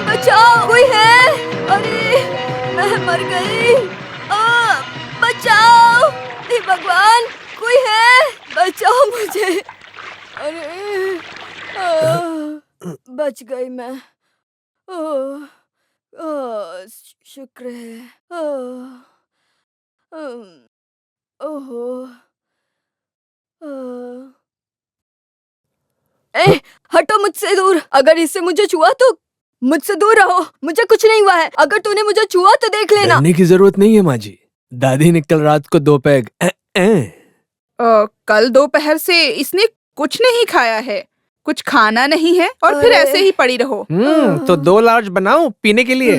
बचाओ, कोई है? अरे मैं मर गई। बचाओ, हे भगवान, कोई है? बचाओ मुझे। अरे बच गई मैं। शुक्र है। ओहो। ए, हटो मुझसे दूर। अगर इससे मुझे छुआ तो मुझसे दूर रहो। मुझे कुछ नहीं हुआ है। अगर तूने मुझे छुआ तो देख लेना। डरने की जरूरत नहीं है माँ जी। दादी ने कल रात को 2 पैग कल दोपहर से इसने कुछ नहीं खाया है, कुछ खाना नहीं है और फिर ऐसे ही पड़ी रहो। तो 2 लार्ज बनाओ पीने के लिए।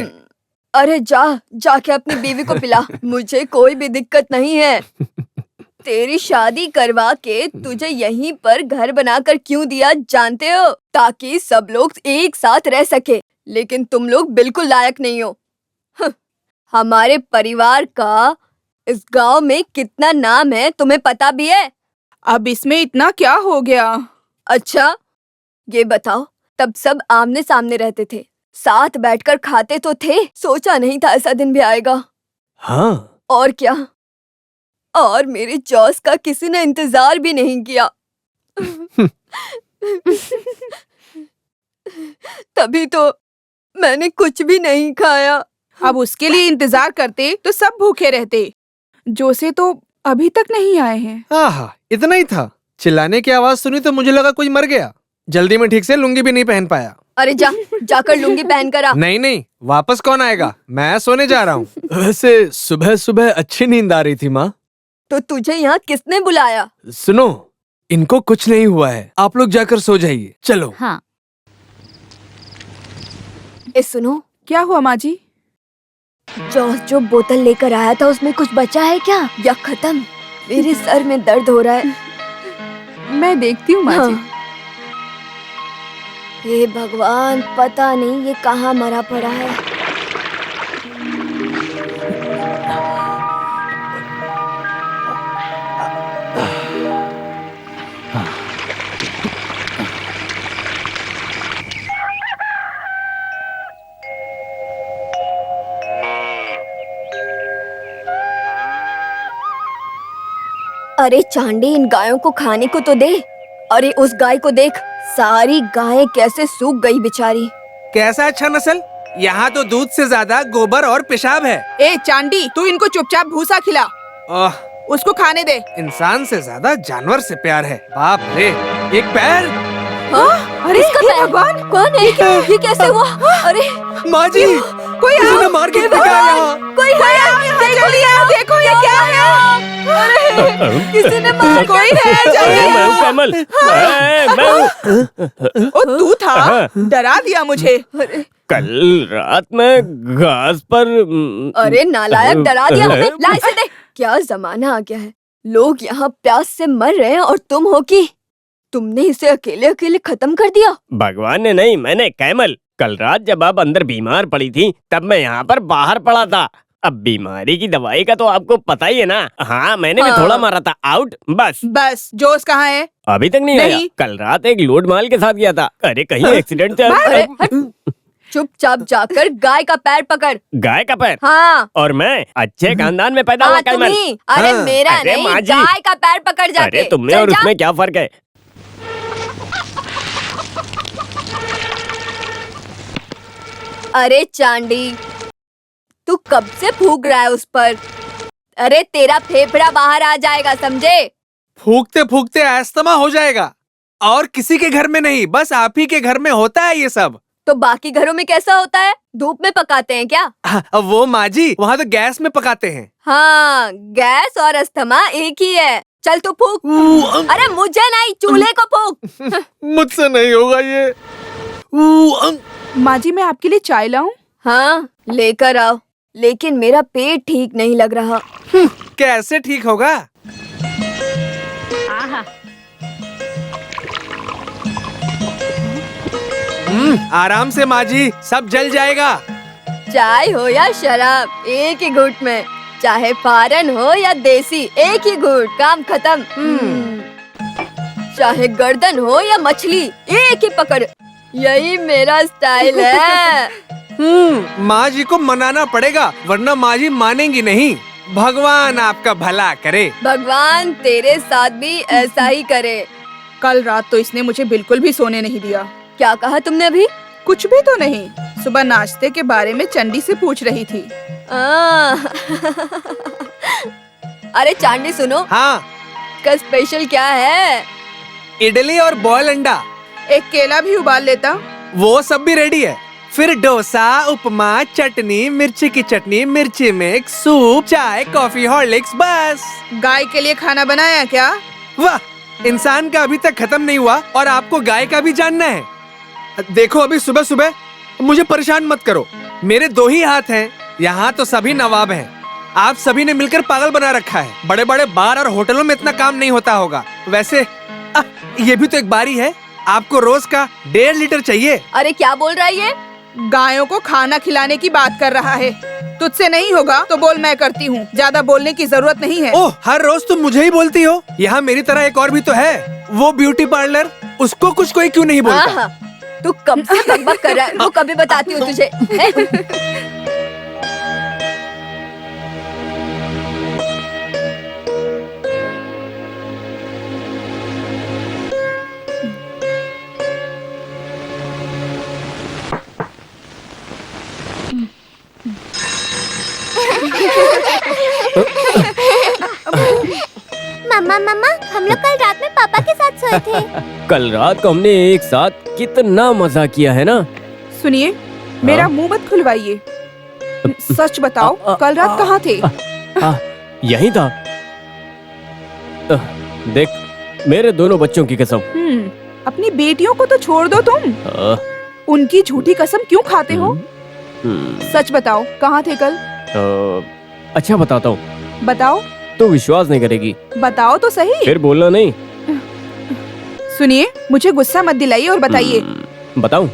अरे जाके अपनी बीवी को पिला। मुझे कोई भी दिक्कत नहीं है। तेरी शादी करवा के तुझे यहीं पर घर बनाकर क्यों दिया जानते हो? ताकि सब लोग एक साथ रह सके। लेकिन तुम लोग बिल्कुल लायक नहीं हो। हमारे परिवार का इस गांव में कितना नाम है तुम्हें पता भी है? अब इसमें इतना क्या हो गया? अच्छा ये बताओ, तब सब आमने सामने रहते थे, साथ बैठकर खाते तो थे। सोचा नहीं था ऐसा दिन भी आएगा। हाँ और क्या, और मेरे जॉस का किसी ने इंतजार भी नहीं किया। तभी तो मैंने कुछ भी नहीं खाया। अब उसके लिए इंतजार करते तो सब भूखे रहते। जोसे तो अभी तक नहीं आए हैं। आहा, इतना ही था। चिल्लाने की आवाज सुनी तो मुझे लगा कोई मर गया। जल्दी में ठीक से लुंगी भी नहीं पहन पाया। अरे जाकर लुंगी पहन कर आ। नहीं, वापस कौन आएगा? मैं सोने जा रहा हूँ। वैसे सुबह सुबह अच्छी नींद आ रही थी माँ। तो तुझे यहाँ किसने बुलाया? सुनो, इनको कुछ नहीं हुआ है, आप लोग जाकर सो जाइए। चलो। हाँ। सुनो, क्या हुआ माँ जी? जॉस जो बोतल लेकर आया था उसमें कुछ बचा है क्या या खत्म? मेरे सर में दर्द हो रहा है। मैं देखती हूँ माँ जी। हे भगवान, पता नहीं ये कहाँ मरा पड़ा है। अरे चांडी, इन गायों को खाने को तो दे। अरे उस गाय को देख, सारी गायें कैसे सूख गई बेचारी। कैसा अच्छा नस्ल? यहाँ तो दूध से ज्यादा गोबर और पेशाब है। ए चांडी, तू इनको चुपचाप भूसा खिला। उसको खाने दे। इंसान से ज्यादा जानवर से प्यार है। बाप रे, एक पैर। अरे इसका पैर? भगवान, कौन है? ये कैसे हुआ? अरे माँ जी, कोई किसी ने आओ, मार के हे फेंका भगवान, यहाँ। कोई है? जल्दी आओ, देखो ये क्या है। अरे किसी ने मार कोई है, जल्दी मैं हूँ आओ। कमल। मैं हूँ। ओ तू था? डरा दिया मुझे। कल रात में घास पर अरे नालायक, डरा दिया हमें। ला इसे दे। क्या जमाना आ गया है, लोग यहाँ प्यास से मर रहे हैं और तुम हो कि तुमने इसे अकेले अकेले खत्म कर दिया। भगवान ने नहीं, मैंने। कैमल, कल रात जब आप अंदर बीमार पड़ी थी तब मैं यहाँ पर बाहर पड़ा था। अब बीमारी की दवाई का तो आपको पता ही है ना। हाँ, मैंने भी थोड़ा मारा था। आउट, बस। जोश कहाँ है? अभी तक नहीं आया। कल रात एक लोड माल के साथ गया था। अरे कहीं एक्सीडेंट अरे चुपचाप जाकर गाय का पैर पकड़। गाय का पैर? हाँ। और मैं अच्छे खानदान में पैदा हुआ हाँ, कैमल। तुम्ही। अरे मेरा अरे नहीं, माँ जी। गाय का पैर पकड़ जाके। अरे तुमने चल और जा। उसमें क्या फर्क है? अरे चांडी, तू कब से फूक रहा है उस पर? अरे तेरा फेफड़ा बाहर आ जाएगा, समझे? फूकते फूकते अस्थमा हो जाएगा। और किसी के घर में नहीं, बस आप ही के घर में होता है ये सब। तो बाकी घरों में कैसा होता है? धूप में पकाते हैं क्या? वो माँ जी, वहाँ तो गैस में पकाते हैं। हाँ, गैस और अस्थमा एक ही है। चल तू फूक। अरे मुझे नहीं, चूल्हे को फूक। मुझसे नहीं होगा ये। माँ जी, मैं आपके लिए चाय लाऊं? हाँ, लेकर आओ। लेकिन मेरा पेट ठीक नहीं लग रहा। कैसे ठीक होगा? आराम से माँ जी, सब जल जाएगा। चाय हो या शराब, एक ही घूंट में। चाहे फारन हो या देसी, एक ही घूंट, काम खत्म। चाहे गर्दन हो या मछली, एक ही पकड़। यही मेरा स्टाइल है। माँ जी को मनाना पड़ेगा वरना माँ जी मानेंगी नहीं। भगवान आपका भला करे। भगवान तेरे साथ भी ऐसा ही करे। कल रात तो इसने मुझे बिल्कुल भी सोने नहीं दिया। क्या कहा तुमने अभी? कुछ भी तो नहीं। सुबह नाश्ते के बारे में चंडी से पूछ रही थी। अरे चांदी सुनो, हाँ, का स्पेशल क्या है? इडली और बॉयल अंडा। एक केला भी उबाल लेता। वो सब भी रेडी है। फिर डोसा, उपमा, चटनी, मिर्ची की चटनी, मिर्ची मिक्स, सूप, चाय, कॉफी, हॉर्लिक्स, बस। गाय के लिए खाना बनाया क्या? वाह, इंसान का अभी तक खत्म नहीं हुआ और आपको गाय का भी जानना है। देखो अभी सुबह सुबह मुझे परेशान मत करो। मेरे 2 ही हाथ हैं। यहाँ तो सभी नवाब हैं। आप सभी ने मिलकर पागल बना रखा है। बड़े बड़े बार और होटलों में इतना काम नहीं होता होगा। वैसे ये भी तो एक बारी है। आपको रोज का 1.5 लीटर चाहिए। अरे क्या बोल रहा है ये? गायों को खाना खिलाने की बात कर रहा है। तुझसे नहीं होगा तो बोल, मैं करती हूँ। ज्यादा बोलने की जरूरत नहीं है। ओह, हर रोज तुम मुझे ही बोलती हो। यहाँ मेरी तरह एक और भी तो है, वो ब्यूटी पार्लर। उसको कुछ कोई क्यों नहीं बोलता? हाँ, तू कब से बकबक कर रहा है? वो कभी बताती हूँ तुझे। मम्मा मम्मा, हम लोग कल रात में पापा के साथ सोए थे। कल रात को हमने एक साथ कितना मजा किया है ना। सुनिए, मेरा मुंह मत खुलवाइए। सच बताओ, कल रात कहाँ थे? यही था। देख, मेरे दोनों बच्चों की कसम। अपनी बेटियों को तो छोड़ दो तुम। उनकी झूठी कसम क्यों खाते हो? सच बताओ, कहाँ थे कल? अच्छा बताता हूँ। बताओ तो विश्वास नहीं करेगी। बताओ तो सही। फिर बोलना नहीं। सुनिए, मुझे गुस्सा मत दिलाइए और बताइए। बताऊं?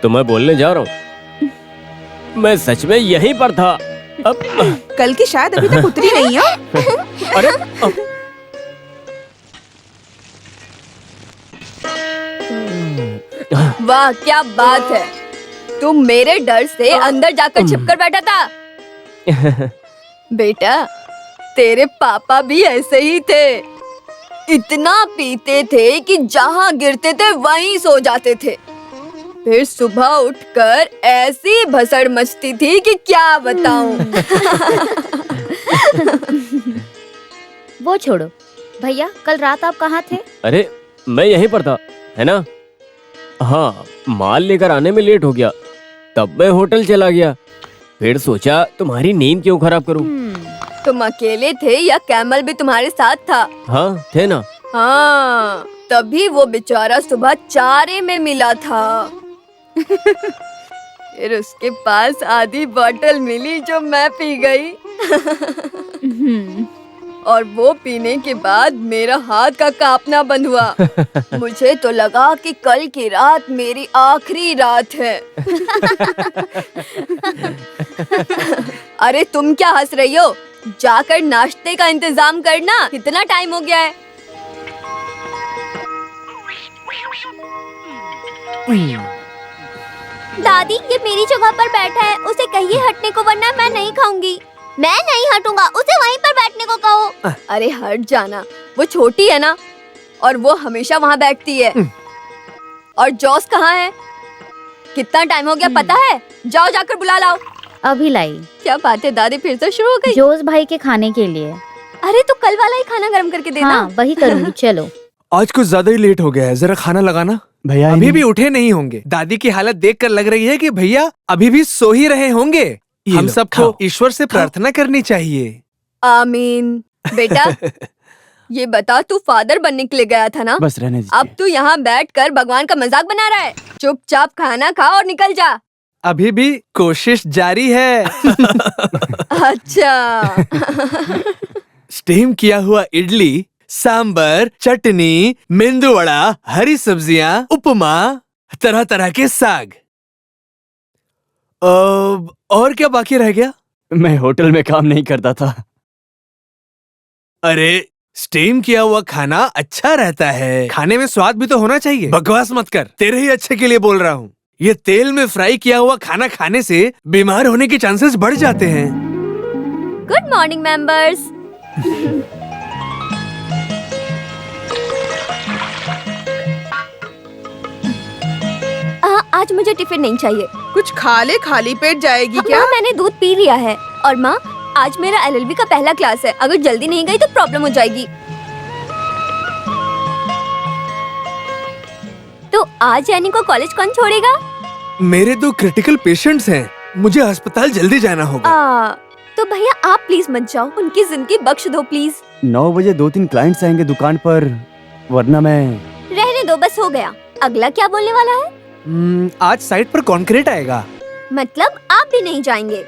तो मैं बोलने जा रहा हूँ। मैं सच में यहीं पर था। अब कल की शायद अभी तक उतरी नहीं है। अरे वाह, क्या बात है। तुम मेरे डर से अंदर जाकर छिपकर बैठा था। बेटा, तेरे पापा भी ऐसे ही थे। इतना पीते थे कि जहाँ गिरते थे वहीं सो जाते थे। फिर सुबह उठकर ऐसी भसड़ मचती थी कि क्या बताऊं। वो छोड़ो भैया, कल रात आप कहाँ थे? अरे मैं यहीं पर था, है ना? हाँ, माल लेकर आने में लेट हो गया, तब मैं होटल चला गया। फिर सोचा तुम्हारी नींद क्यों खराब करूं। तुम अकेले थे या कैमल भी तुम्हारे साथ था? हाँ, थे ना। हाँ, तभी वो बेचारा सुबह चारे में मिला था। फिर उसके पास आधी बोतल मिली जो मैं पी गई। और वो पीने के बाद मेरा हाथ का कांपना बंद हुआ। मुझे तो लगा कि कल की रात मेरी आखिरी रात है। अरे तुम क्या हंस रही हो? जाकर नाश्ते का इंतजाम करना, कितना टाइम हो गया है। दादी, ये मेरी जगह पर बैठा है, उसे कहिए हटने को, वरना मैं नहीं खाऊंगी। मैं नहीं हटूंगा, उसे वहीं पर बैठने को कहो। अरे हट जाना, वो छोटी है ना, और वो हमेशा वहाँ बैठती है। और जॉस कहाँ है? कितना टाइम हो गया पता है? जाओ जाकर बुला लाओ। अभी लाई। क्या बात है दादी, फिर से शुरू हो गई? जोस भाई के खाने के लिए। अरे तो कल वाला ही खाना गर्म करके देना। हाँ, वही करूंगी। चलो। आज कुछ ज्यादा ही लेट हो गया है, जरा खाना लगाना। भैया अभी भी उठे नहीं होंगे। दादी की हालत देखकर लग रही है कि भैया अभी भी सो ही रहे होंगे। हम लो, सबको खाओ। ईश्वर से प्रार्थना करनी चाहिए। आमीन। बेटा, ये बता, तू फादर बनने के लिए गया था ना? बस रहने दीजिए। अब तू यहाँ बैठकर भगवान का मजाक बना रहा है। चुपचाप खाना खा और निकल जा। अभी भी कोशिश जारी है। अच्छा। स्टीम किया हुआ इडली, सांबर, चटनी, मेंदू वड़ा, हरी सब्जियां, उपमा, तरह तरह के साग। और क्या बाकी रह गया? मैं होटल में काम नहीं करता था। अरे स्टीम किया हुआ खाना अच्छा रहता है, खाने में स्वाद भी तो होना चाहिए। बकवास मत कर, तेरे ही अच्छे के लिए बोल रहा हूँ। ये तेल में फ्राई किया हुआ खाना खाने से बीमार होने के चांसेस बढ़ जाते हैं। Good morning members. आज मुझे टिफिन नहीं चाहिए। कुछ खा ले, खाली पेट जाएगी क्या? माँ, मैंने दूध पी लिया है। और माँ, आज मेरा एलएलबी का पहला क्लास है। अगर जल्दी नहीं गई तो प्रॉब्लम हो जाएगी। तो आज यानी को कॉलेज कौन छोड़ेगा? मेरे 2 क्रिटिकल पेशेंट्स हैं, मुझे अस्पताल जल्दी जाना होगा। तो भैया आप प्लीज मत जाओ, उनकी जिंदगी बख्श दो प्लीज। 9 बजे 2-3 क्लाइंट्स आएंगे दुकान पर, वरना मैं। रहने दो, बस हो गया। अगला क्या बोलने वाला है? आज साइट पर कॉन्क्रीट आएगा। मतलब आप भी नहीं जाएंगे?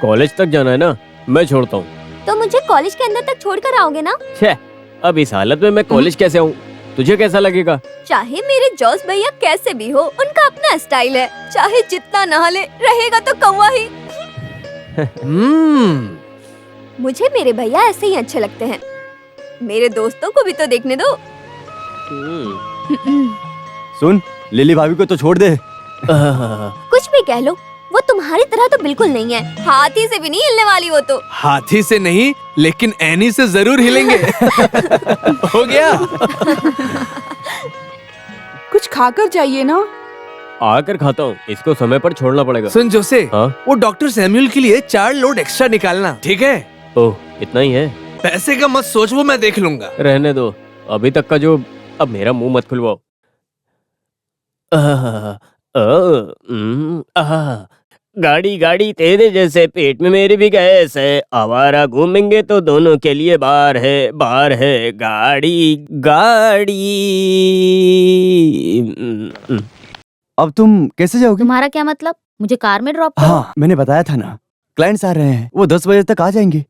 कॉलेज तक जाना है ना, मैं छोड़ता हूँ। तो मुझे कॉलेज के अंदर तक छोड़कर आओगे ना? छे, अब इस हालत में मैं कॉलेज कैसे आऊँ? तुझे कैसा लगेगा? चाहे मेरे जॉस भैया कैसे भी हो, उनका अपना स्टाइल है। चाहे जितना नहा ले, रहेगा तो कौवा ही। मुझे मेरे भैया ऐसे ही अच्छे लगते हैं। मेरे दोस्तों को भी तो देखने दो। सुन, लिली भाभी को तो छोड़ दे। कुछ भी कह लो, वो तुम्हारी तरह तो बिल्कुल नहीं है। हाथी से भी नहीं हिलने वाली वो तो। हाथी से नहीं, लेकिन एनी से जरूर हिलेंगे। हो गया। कुछ खाकर जाइए ना। आकर खाता हूँ, इसको समय पर छोड़ना पड़ेगा। सुन जोसे, हाँ? वो डॉक्टर सैमुअल के लिए 4 लोड एक्स्ट्रा निकालना, ठीक है? ओह, इतना ही है? पैसे का मत सोच, वो मैं देख लूंगा। रहने दो, अभी तक का जो। अब मेरा मुंह मत खुलवाओ। गाड़ी गाड़ी तेरे जैसे पेट में मेरी भी गैस है। आवारा घूमेंगे तो दोनों के लिए बार है गाड़ी गाड़ी। अब तुम कैसे जाओगे? तुम्हारा क्या मतलब? मुझे कार में ड्रॉप करो। हाँ, मैंने बताया था ना, क्लाइंट्स आ रहे हैं, वो 10 बजे तक आ जाएंगे।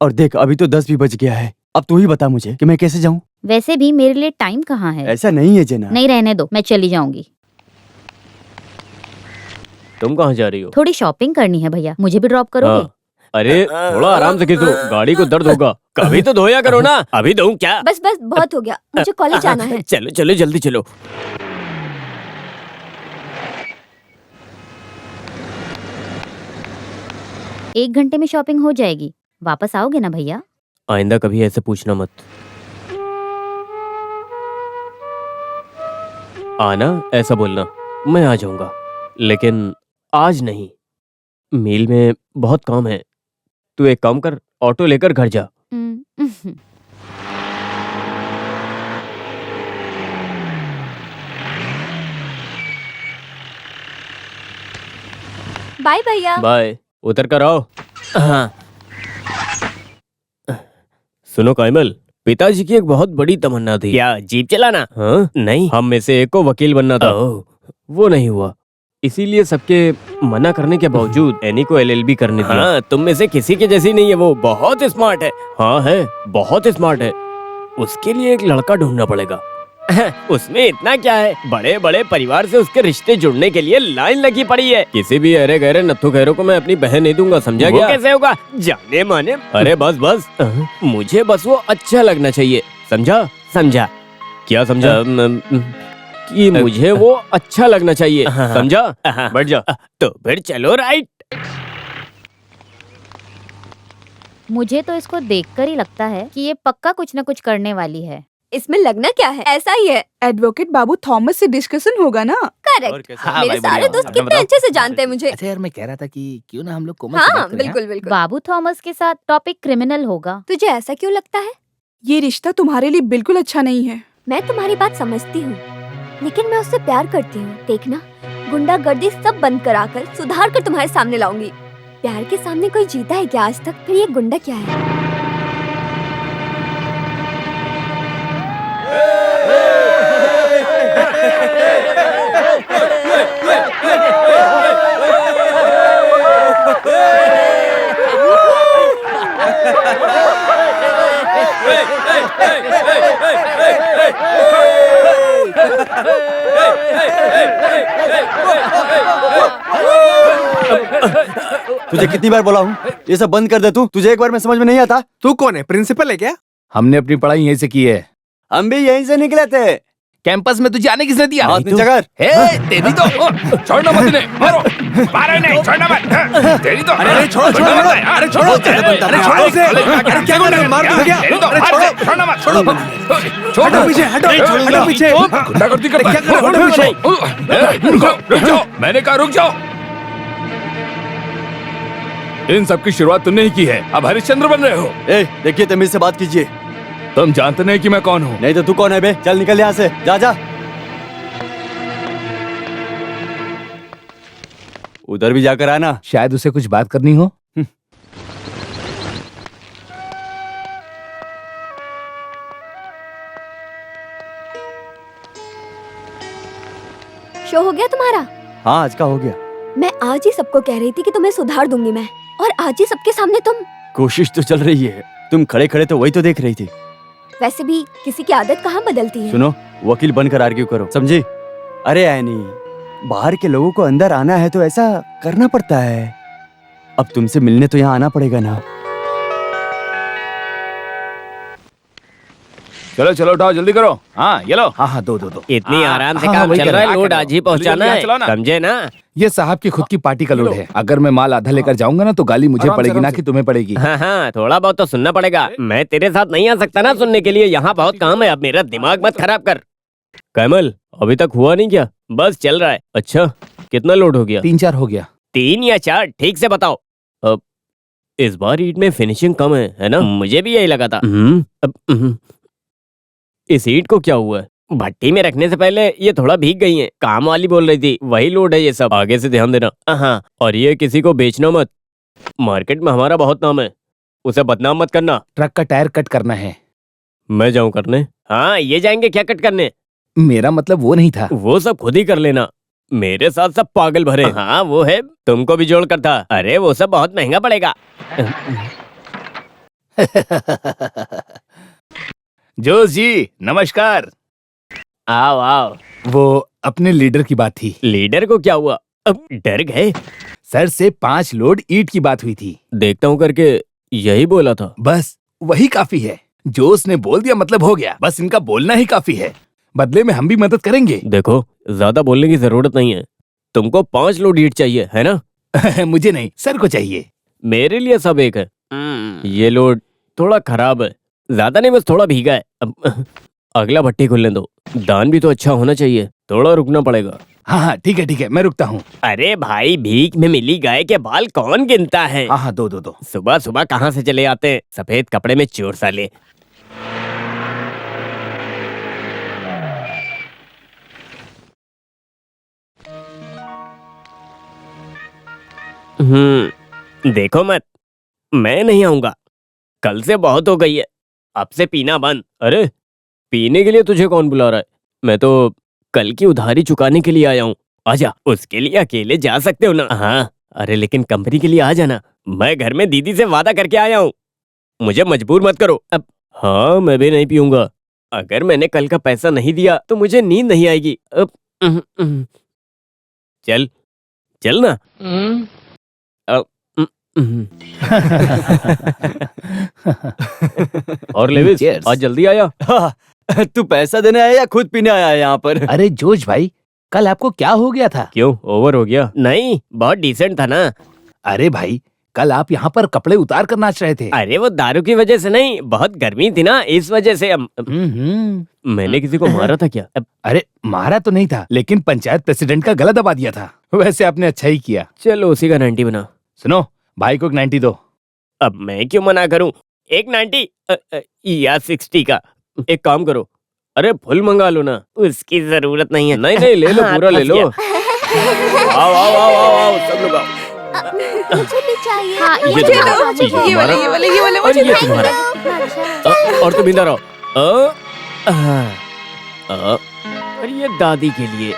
और देख, अभी तो 10 भी बज गया है। अब तू ही बता मुझे कि मैं कैसे जाऊँ? वैसे भी मेरे लिए टाइम कहाँ है? ऐसा नहीं है जेना। नहीं, रहने दो, मैं चली जाऊंगी। तुम कहाँ जा रही हो? थोड़ी शॉपिंग करनी है भैया, मुझे भी ड्रॉप करोगे? हाँ। अरे थोड़ा आराम से खींचो, गाड़ी को दर्द होगा। कभी तो धोया करो ना। अभी धोऊं क्या? बस बस, बहुत हो गया, मुझे कॉलेज जाना है। चलो चलो जल्दी चलो। एक घंटे में शॉपिंग हो जाएगी। वापस आओगे ना भैया? आइंदा कभी ऐसे पूछना मत। आना ऐसा बोलना, मैं आ जाऊंगा, लेकिन आज नहीं। मील में बहुत काम है। तू एक काम कर, ऑटो लेकर घर जा। बाय भैया। बाय, उतर कर आओ। हाँ। सुनो कायमल, पिताजी की एक बहुत बड़ी तमन्ना थी। क्या, जीप चलाना? हाँ? नहीं, हम में से एक को वकील बनना था। वो नहीं हुआ, इसीलिए सबके मना करने के बावजूद एनी को एलएलबी करने दिया। हाँ, तुम में से किसी के जैसी नहीं है, वो बहुत स्मार्ट है। हाँ है, बहुत स्मार्ट है। उसके लिए एक लड़का ढूंढना पड़ेगा। उसमें इतना क्या है, बड़े बड़े परिवार से उसके रिश्ते जुड़ने के लिए लाइन लगी पड़ी है। किसी भी अरे गहरे नत्थु खैरों को मैं अपनी बहन नहीं दूंगा, समझा गया? कैसे होगा, जाने माने। अरे बस बस, मुझे बस वो अच्छा लगना चाहिए, समझा? समझा? क्या समझा? कि मुझे वो अच्छा लगना चाहिए, समझा? बैठ जा। तो फिर चलो राइट। मुझे तो इसको देखकर ही लगता है कि ये पक्का कुछ न कुछ करने वाली है। इसमें लगना क्या है, ऐसा ही है। एडवोकेट बाबू थॉमस से डिस्कशन होगा ना? करेक्ट। हाँ, मेरे भाई, सारे बढ़िया। दोस्त आपने कितने अच्छे से जानते हैं मुझे। अच्छा यार, मैं कह रहा था कि क्यों ना हम लोग कोमल से हाँ बात करें, बिल्कुल बिल्कुल। बाबू थॉमस के साथ टॉपिक क्रिमिनल होगा। तुझे ऐसा क्यों लगता है? ये रिश्ता तुम्हारे लिए बिल्कुल अच्छा नहीं है। मैं तुम्हारी बात समझती हूँ, लेकिन मैं उससे प्यार करती हूँ। देखना, गुंडागर्दी सब बंद कराकर सुधार कर तुम्हारे सामने लाऊंगी। प्यार के सामने कोई जीता है क्या आज तक? फिर ये गुंडा क्या है? तुझे कितनी बार बोला हूँ ये सब बंद कर दे तू, तुझे एक बार में समझ में नहीं आता? तू कौन है, प्रिंसिपल है क्या? हमने अपनी पढ़ाई यहीं से की है। हम भी यहीं से निकले थे। कैंपस में तुझे आने किसने दिया? हाथ नीचे कर। तेरी तो छोड़ना मत इन्हें, मारो, मारो इन्हें, छोड़ना मत। तेरी तो अरे छोड़ो छोड़ो, अरे छोड़ो, अरे छोड़ो उसे, अरे क्या कर रहे हो, मार दो क्या? अरे छोड़ो, छोड़ना मत, छोड़ो, हटो पीछे, हटो पीछे। गुंडागर्दी करता है। क्या कर रहे हो, हटो पीछे। रुक जाओ, मैंने कहा रुक जाओ। इन सब की शुरुआत तुमने ही की है, अब हरिश्चंद्र बन रहे हो। देखिए तमीज से बात कीजिए। तुम जानते नहीं कि मैं कौन हूँ? नहीं तो तू कौन है बे? चल निकल यहाँ से, जा जा। उधर भी जाकर आना। शायद उसे कुछ बात करनी हो। शो हो गया तुम्हारा? हाँ आज का हो गया। मैं आज ही सबको कह रही थी कि तुम्हें सुधार दूंगी मैं, और आज ही सबके सामने तुम। कोशिश तो चल रही है। तुम खड़े खड़े तो वही तो देख रही थी। वैसे भी किसी की आदत कहाँ बदलती है। सुनो, वकील बनकर आर्ग्यू करो, समझी? अरे ऐनी, बाहर के लोगों को अंदर आना है तो ऐसा करना पड़ता है। अब तुमसे मिलने तो यहाँ आना पड़ेगा ना। चलो चलो उठाओ, जल्दी करो। हाँ ये लो। हाँ दो। इतनी आराम से हाँ, काम वही चल कर रहा रहा है, है। लोड आज ही पहुंचाना जल्दी चलाओ है, ना। समझे ना? ये साहब की खुद की पार्टी का लोड है। अगर मैं माल आधा लेकर जाऊंगा ना तो गाली मुझे पड़ेगी ना कि तुम्हें पड़ेगी। हाँ, थोड़ा बहुत तो सुनना पड़ेगा। मैं तेरे साथ नहीं आ सकता ना सुनने के लिए, यहाँ बहुत काम है। अब मेरा दिमाग मत खराब कर। कैमल, अभी तक हुआ नहीं क्या? बस चल रहा है। अच्छा, कितना लोड हो गया? 3-4 हो गया। 3 या 4, ठीक से बताओ। अब इस बार ईंट में फिनिशिंग कम है ना? मुझे भी यही लगा था। इस ईंट को क्या हुआ है? भट्टी में रखने से पहले ये थोड़ा भीग गई हैं। काम वाली बोल रही थी, वही लोड है ये सब। आगे से ध्यान देना। हाँ, और ये किसी को बेचना मत। मार्केट में हमारा बहुत नाम है, उसे बदनाम मत करना। ट्रक का टायर कट करना है। मैं जाऊं करने? हाँ, ये जाएंगे क्या कट करने? मेरा मतलब वो नहीं था। वो सब खुद ही कर लेना, मेरे साथ सब पागल भरे। हाँ वो है, तुमको भी जोड़ कर था। अरे वो सब बहुत महंगा पड़ेगा। जोश जी नमस्कार। आओ आओ। वो अपने लीडर की बात थी। लीडर को क्या हुआ? अब डर गए? सर से 5 लोड ईंट की बात हुई थी। देखता हूँ करके यही बोला था। बस वही काफी है। जोश ने बोल दिया मतलब हो गया। बस इनका बोलना ही काफी है। बदले में हम भी मदद करेंगे। देखो, ज्यादा बोलने की जरूरत नहीं है। तुमको 5 लोड ईंट चाहिए है ना? मुझे नहीं, सर को चाहिए। मेरे लिए सब एक है। ये लोड थोड़ा खराब है, ज्यादा नहीं, बस थोड़ा भीगा है। अब अगला भट्टी खुलने दो। दान भी तो अच्छा होना चाहिए, थोड़ा रुकना पड़ेगा। हाँ ठीक है, मैं रुकता हूँ। अरे भाई, भीख में मिली गाय के बाल कौन गिनता है? हाँ दो। सुबह सुबह कहाँ से चले आते हैं सफेद कपड़े में चोर साले। देखो मत, मैं नहीं आऊंगा। कल से बहुत हो गई है, अब से पीना बंद। अरे पीने के लिए तुझे कौन बुला रहा है? मैं तो कल की उधारी चुकाने के लिए आया हूँ। आजा, उसके लिए अकेले जा सकते हो ना? हाँ, अरे लेकिन कंपनी के लिए आ जाना। मैं घर में दीदी से वादा करके आया हूँ, मुझे मजबूर मत करो। अब हाँ, मैं भी नहीं पीऊंगा। अगर मैंने कल का पैसा नहीं दिया तो मुझे नींद नहीं आएगी। अब चल चल ना। और लेविस, Cheers. आज जल्दी आया। तू पैसा देने आया या खुद पीने आया है यहाँ पर? अरे जोश भाई, कल आपको क्या हो गया था? क्यों, ओवर हो गया? नहीं, बहुत डिसेंट था ना। अरे भाई, कल आप यहाँ पर कपड़े उतार कर नाच रहे थे। अरे वो दारू की वजह से नहीं, बहुत गर्मी थी ना, इस वजह से। मैंने किसी को मारा था क्या? अरे मारा तो नहीं था, लेकिन पंचायत प्रेसिडेंट का गला दबा दिया था। वैसे आपने अच्छा ही किया। चलो उसी का 90 बना। सुनो, भाई को एक 90 दो। अब मैं क्यों मना करूं? एक 90 या 60 का। एक काम करो, अरे फुल मंगा लो ना। उसकी जरूरत नहीं है। नहीं ले लो, पूरा ले लो। आओ आओ आओ आओ आओ, सब लोग आओ। मुझे भी चाहिए। हाँ, ये मुझे तुम्हारा, दो, ये ये वाले, तुम्हारा, ये वाले, ये वाले और मुझे ये दो। तुम्हारा। अच्छा। और तुम इधर आओ। और ये दादी के लिए।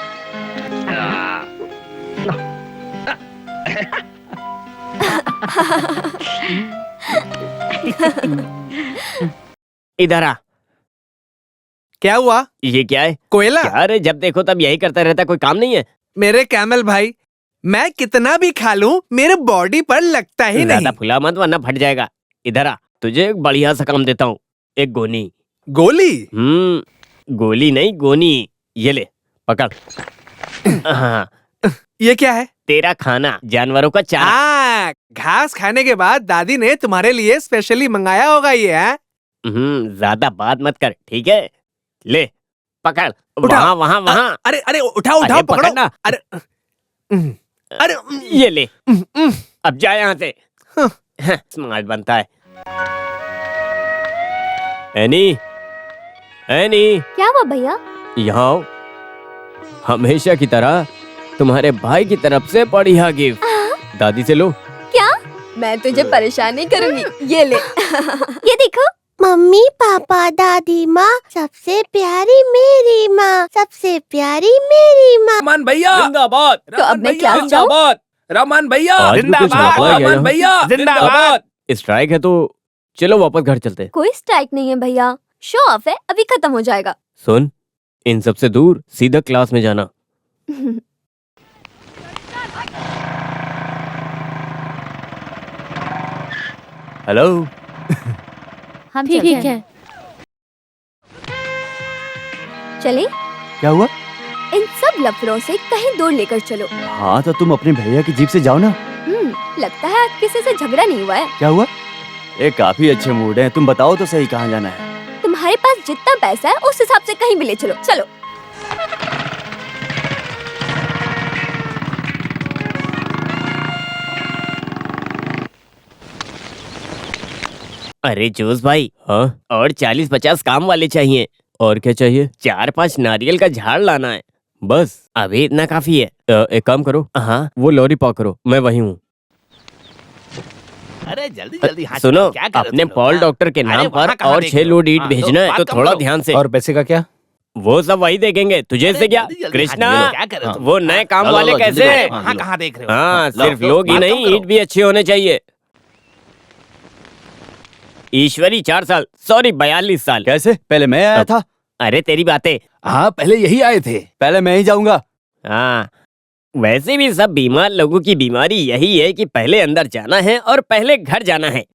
इधर आ। क्या हुआ? ये क्या है? कोयला? क्या रे, जब देखो तब यही करता रहता, कोई काम नहीं है? मेरे कैमल भाई, मैं कितना भी खा लूं मेरे बॉडी पर लगता ही ज्यादा नहीं। फुला मत वरना फट जाएगा। इधर आ, तुझे एक बढ़िया सा काम देता हूँ, एक गोनी। गोली? गोली नहीं गोनी, ये ले पकड़। हाँ, ये क्या है? तेरा खाना, जानवरों का चारा। घास खाने के बाद दादी ने तुम्हारे लिए स्पेशली मंगाया होगा ये, है? ज्यादा बात मत कर, ठीक है? ले पकड़, उठा। वहाँ वहाँ। अरे अरे उठाओ अरे उठाओ, पकड़ो। पकड़ना। अरे अरे ये ले, अब जा यहाँ से। स्मार्ट बनता है। एनी, एनी, क्या हुआ भैया? यहाँ आओ। हमेशा की तरह तुम्हारे भाई की तरफ से बढ़िया गिफ्ट। दादी से लो। क्या? मैं तुझे परेशान नहीं करूंगी, ये ले। ये देखो। मम्मी पापा दादी माँ, सबसे प्यारी मेरी माँ, सबसे प्यारी मेरी माँ। रहमान भैया जिंदाबाद। तो अब मैं क्या जाऊँ? जिंदाबाद। रहमान भैया आज भी कुछ जिंदाबाद। नकला है रहमान यहाँ। भैया जिंदाबाद। स्ट्राइक है तो चलो वापस घर चलते हैं। कोई स्ट्राइक नहीं है भैया, शो ऑफ है, अभी खत्म हो जाएगा। सुन, इन सबसे दूर सीधा क्लास में जाना। हेलो। हम ठीक चलते है। हैं। चले? क्या हुआ? इन सब लफड़ों से कहीं दूर लेकर चलो। हाँ तो तुम अपने भैया की जीप से जाओ ना। लगता है आज किसी से झगड़ा नहीं हुआ है। क्या हुआ? ये काफी अच्छे मूड है, तुम बताओ तो सही कहाँ जाना है। तुम्हारे पास जितना पैसा है उस हिसाब से कहीं भी ले चलो। चलो। अरे जोश भाई, हाँ? और 40-50 काम वाले चाहिए। और क्या चाहिए? 4-5 नारियल का झाड़ लाना है, बस अभी इतना काफी है। एक काम करो, हाँ वो लॉरी पार करो, मैं वही हूँ। अरे जल्दी जल्दी हाथ सुनो, चलाओ, क्या कर रहे हो अपने तुम लोग? पॉल हाँ? डॉक्टर के नाम अरे वहाँ पर कहाँ और देख 6 रहे हो? लोड ईंट हाँ, भेजना है, बात तो कम थोड़ा करो। ध्यान से। और पैसे का क्या? वो सब वही देखेंगे, तुझे से क्या? जल्दी जल्दी कृष्णा, हाथ चलाओ, क्या कर रहे हो तुम? वो नए काम लो, लो, वाले लो, कैसे जल्दी हैं? करो। हाँ कहाँ देख रहे हो? हाँ, लो, सिर्फ लो, लोग ही बात कम नहीं, करो। ईंट भी अच्छे होने चाहिए। ईश्वरी 4 साल, सॉरी 42 साल। कैसे? पहले मैं आया था। अरे तेरी बातें। हाँ पहले यही आए थे। पहले मैं ही जाऊंगा। हाँ, वैसे भी सब बीमार लोगों की बीमारी यही है कि पहले अंदर जाना है और पहले घर जाना है।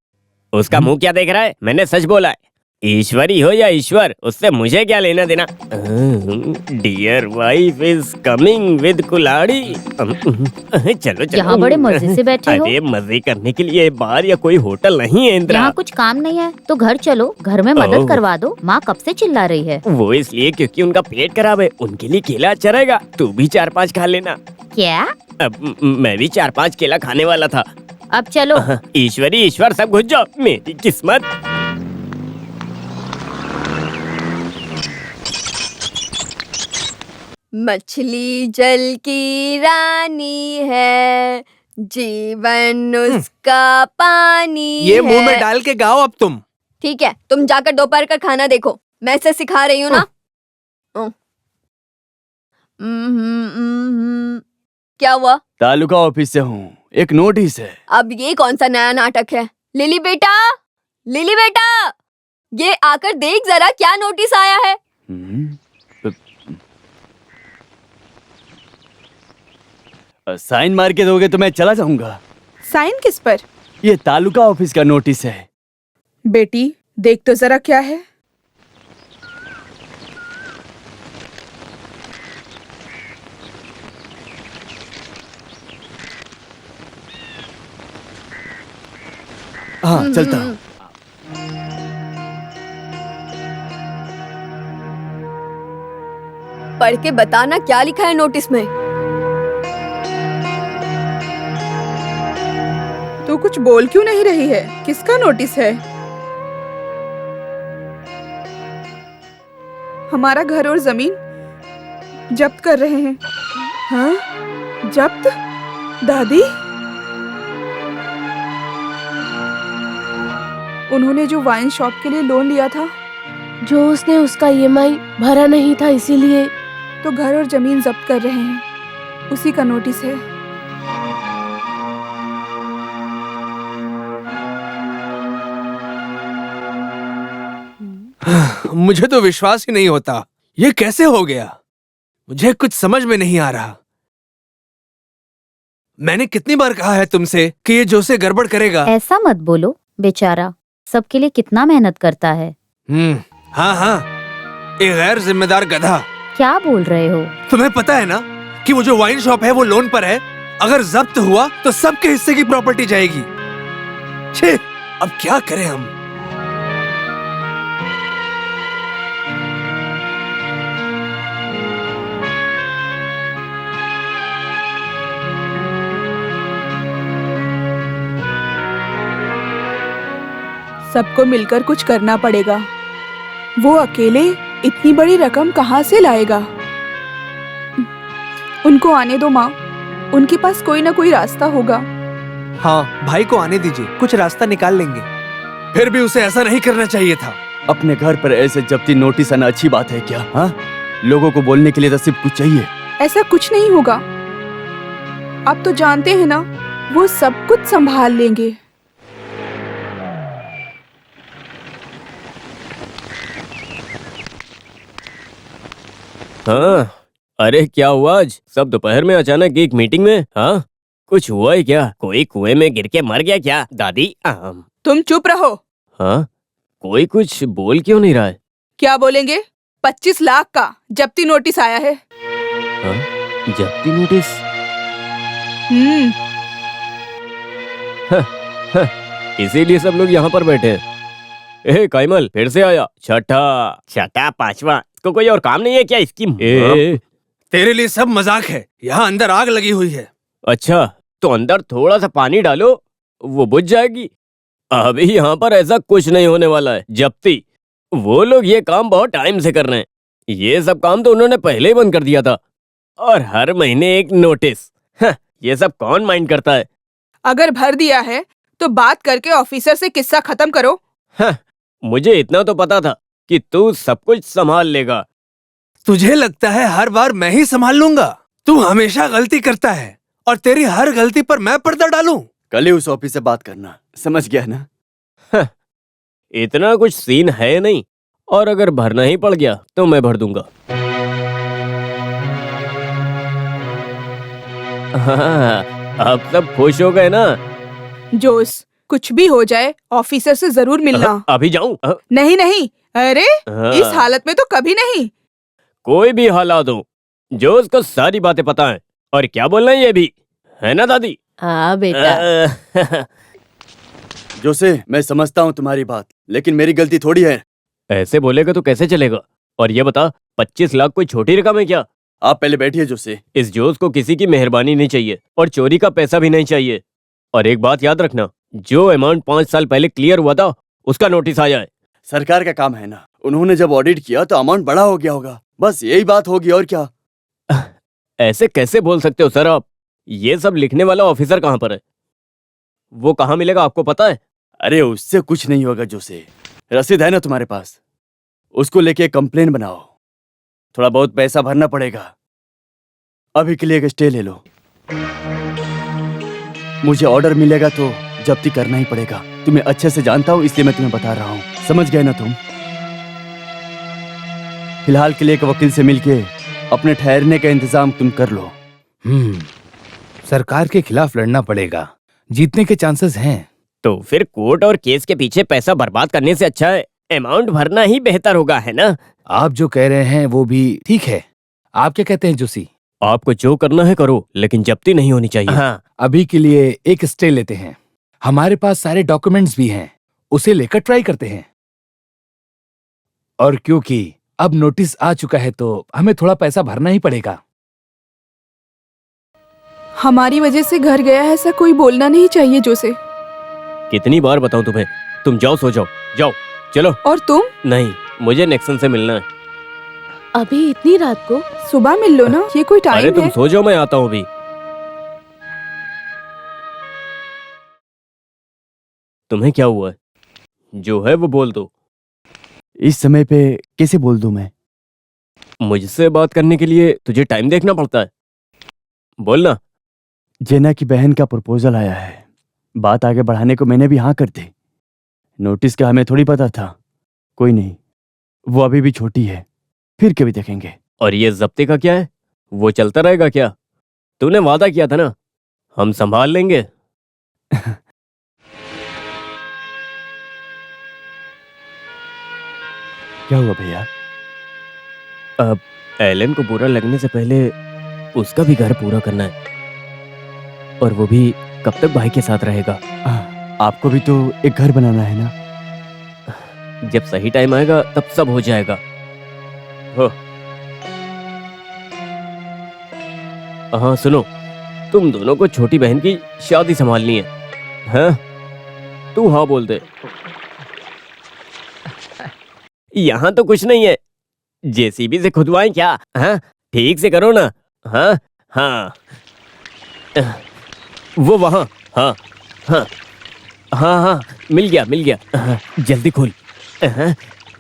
उसका मुंह क्या देख रहा है? मैंने सच बोला है। ईश्वरी हो या ईश्वर, उससे मुझे क्या लेना देना। Dear wife is coming with कुल्हाड़ी। चलो चलो। यहाँ बड़े मजे से बैठे हो। अरे मजे करने के लिए बार या कोई होटल नहीं है इंदिरा। यहाँ कुछ काम नहीं है तो घर चलो, घर में मदद करवा दो। माँ कब से चिल्ला रही है। वो इसलिए क्योंकि उनका पेट खराब है, उनके लिए केला अच्छा रहेगा। तू भी 4-5 खा लेना। क्या? अब मैं भी 4-5 केला खाने वाला था। अब चलो। ईश्वरी ईश्वर सब घुस जाओ, मेरी किस्मत। मछली जल की रानी है, जीवन उसका पानी ये मुंह में है। डाल के गाओ अब तुम। ठीक है, तुम जाकर दोपहर का खाना देखो, मैं इसे सिखा रही हूँ ना। क्या हुआ? तालुका ऑफिस से हूँ, एक नोटिस है। अब ये कौन सा नया नाटक है? लिली बेटा, लिली बेटा, ये आकर देख जरा क्या नोटिस आया है। साइन मार के दोगे तो मैं चला जाऊंगा। साइन किस पर? ये तालुका ऑफिस का नोटिस है। बेटी देख तो जरा क्या है। हाँ चलता हूँ। पढ़ के बताना क्या लिखा है नोटिस में। तू कुछ बोल क्यों नहीं रही है? किसका नोटिस है? हमारा घर और जमीन जब्त कर रहे हैं। हाँ? जब्त? दादी? उन्होंने जो वाइन शॉप के लिए लोन लिया था, जो उसने उसका ईएमआई भरा नहीं था, इसीलिए तो घर और जमीन जब्त कर रहे हैं। उसी का नोटिस है। मुझे तो विश्वास ही नहीं होता, ये कैसे हो गया? मुझे कुछ समझ में नहीं आ रहा। मैंने कितनी बार कहा है तुमसे कि ये जोसे गड़बड़ करेगा। ऐसा मत बोलो, बेचारा सबके लिए कितना मेहनत करता है। हाँ हाँ, एक गैर जिम्मेदार गधा। क्या बोल रहे हो? तुम्हें पता है ना कि वो जो वाइन शॉप है वो लोन पर है। अगर जब्त हुआ तो सबके हिस्से की प्रॉपर्टी जाएगी। छे, अब क्या करें हम। सबको मिलकर कुछ करना पड़ेगा। वो अकेले इतनी बड़ी रकम कहाँ से लाएगा? उनको आने दो माँ, उनके पास कोई ना कोई रास्ता होगा। हाँ, भाई को आने दीजिए, कुछ रास्ता निकाल लेंगे। फिर भी उसे ऐसा नहीं करना चाहिए था। अपने घर पर ऐसे जब्ती नोटिस आना अच्छी बात है क्या? हाँ, लोगों को बोलने के लिए तो सिर्फ कुछ चाहिए। ऐसा कुछ नहीं होगा। आप तो जानते हैं ना, वो सब कुछ संभाल लेंगे। हाँ, अरे क्या हुआ आज? सब दोपहर में अचानक एक मीटिंग में? हाँ, कुछ हुआ है क्या? कोई कुएं में गिर के मर गया क्या? दादी तुम चुप रहो। हाँ, कोई कुछ बोल क्यों नहीं रहा है? क्या बोलेंगे? 25 लाख का जब्ती नोटिस आया है। हाँ, जब्ती नोटिस? इसीलिए सब लोग यहाँ पर बैठे हैं। ए काइमल फिर से आया। छठा पांचवा, इसको कोई और काम नहीं है क्या इसकी? तेरे लिए सब मजाक है। यहाँ अंदर आग लगी हुई है। अच्छा, तो अंदर थोड़ा सा पानी डालो, वो बुझ जाएगी। अभी यहाँ पर ऐसा कुछ नहीं होने वाला है। जब्ती, वो लोग ये काम बहुत टाइम से कर रहे हैं। ये सब काम तो उन्होंने पहले ही बंद कर दिया था। और हर महीने एक नोटिस। ये सब कौन माइंड करता है? अगर भर दिया है तो बात करके ऑफिसर से किस्सा खत्म करो। मुझे इतना तो पता था कि तू सब कुछ संभाल लेगा। तुझे लगता है हर बार मैं ही संभाल लूंगा? तू हमेशा गलती करता है और तेरी हर गलती पर मैं पर्दा डालूं। कल ही उस ऑफिस से बात करना, समझ गया ना? इतना कुछ सीन है नहीं, और अगर भरना ही पड़ गया तो मैं भर दूंगा। हाँ, अब सब खुश हो गए ना? जोस, कुछ भी हो जाए ऑफिसर से जरूर मिलना। अभी जाऊं? नहीं नहीं, अरे इस हालत में तो कभी नहीं। कोई भी हालात हो, जो उसको सारी बातें पता है। और क्या बोलना है ये भी, है ना दादी? हाँ बेटा। जोसे, मैं समझता हूँ तुम्हारी बात, लेकिन मेरी गलती थोड़ी है। ऐसे बोलेगा तो कैसे चलेगा? और ये बता, 25 लाख कोई छोटी रकम है क्या? आप पहले बैठिए जोसे। इस जोश को किसी की मेहरबानी नहीं चाहिए और चोरी का पैसा भी नहीं चाहिए। और एक बात याद रखना, जो अमाउंट 5 साल पहले क्लियर हुआ था उसका नोटिस आया है। सरकार का काम है ना, उन्होंने जब ऑडिट किया तो अमाउंट बड़ा हो गया होगा, बस यही बात होगी और क्या। ऐसे कैसे बोल सकते हो सर आप? ये सब लिखने वाला ऑफिसर कहाँ पर है? वो कहाँ मिलेगा आपको पता है? अरे उससे कुछ नहीं होगा जोसे, रसीद है ना तुम्हारे पास, उसको लेके कंप्लेन बनाओ। थोड़ा बहुत पैसा भरना पड़ेगा। अभी के लिए एक स्टे ले लो। मुझे ऑर्डर मिलेगा तो जब्ती करना ही पड़ेगा। तुम्हें अच्छे से जानता हूँ, इसलिए मैं तुम्हें बता रहा हूँ, समझ गए ना तुम? फिलहाल के लिए एक वकील से मिलके अपने ठहरने का इंतजाम तुम कर लो। सरकार के खिलाफ लड़ना पड़ेगा, जीतने के चांसेस हैं। तो फिर कोर्ट और केस के पीछे पैसा बर्बाद करने से अच्छा है अमाउंट भरना ही बेहतर होगा, है ना? आप जो कह रहे हैं वो भी ठीक है। आप क्या कहते हैं जोशी? आपको जो करना है करो, लेकिन जब्ती नहीं होनी चाहिए। हाँ, अभी के लिए एक स्टे लेते हैं। हमारे पास सारे डॉक्यूमेंट्स भी हैं, उसे लेकर ट्राई करते हैं। और क्योंकि अब नोटिस आ चुका है तो हमें थोड़ा पैसा भरना ही पड़ेगा। हमारी वजह से घर गया है, ऐसा कोई बोलना नहीं चाहिए जोसे। कितनी बार बताऊं तुम्हें? तुम जाओ, सो जाओ, जाओ चलो। और तुम? नहीं, मुझे नेक्सन से मिलना है। अभी इतनी रात को? सुबह मिल लो ना, ये कोई अरे टाइम तुम है? सो जाओ, मैं आता हूँ अभी। तुम्हें क्या हुआ है? जो है वो बोल दो। इस समय पे कैसे बोल दूं मैं? मुझसे बात करने के लिए तुझे टाइम देखना पड़ता है। बोलना। जेना की बहन का प्रपोजल आया है, बात आगे बढ़ाने को मैंने भी हाँ कर दी। नोटिस का हमें थोड़ी पता था। कोई नहीं, वो अभी भी छोटी है, फिर कभी देखेंगे। और ये जब्ते का क्या है? वो चलता रहेगा क्या? तूने वादा किया था ना, हम संभाल लेंगे। क्या हुआ भैया? अब एलन को बुरा लगने से पहले उसका भी घर पूरा करना है, और वो भी कब तक भाई के साथ रहेगा? आपको भी तो एक घर बनाना है ना? जब सही टाइम आएगा तब सब हो जाएगा। हो। हाँ सुनो, तुम दोनों को छोटी बहन की शादी संभालनी है। हाँ? तू हाँ बोल दे। यहाँ तो कुछ नहीं है, जेसीबी से खुदवाएं क्या? हाँ ठीक से करो ना। हाँ हाँ वो वहाँ। हाँ हाँ हाँ हाँ मिल गया। हाँ, जल्दी खोल। हाँ,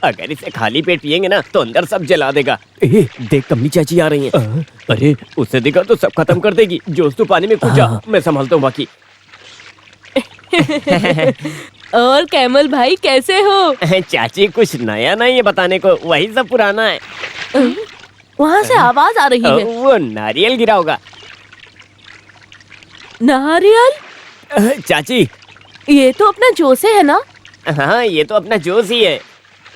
अगर इसे खाली पेट पिएंगे ना तो अंदर सब जला देगा। देख कमली चाची आ रही हैं। अरे उसे देखा तो सब खत्म कर देगी। जोश तू पानी में कूद जा, मैं संभालता हूँ बाकी। और कैमल भाई कैसे हो? चाची कुछ नया नहीं है बताने को, वही सब पुराना है। वहाँ से आवाज आ रही है। वो नारियल गिरा होगा। नारियल? चाची ये तो अपना जोसे है ना? हाँ ये तो अपना जोश ही है।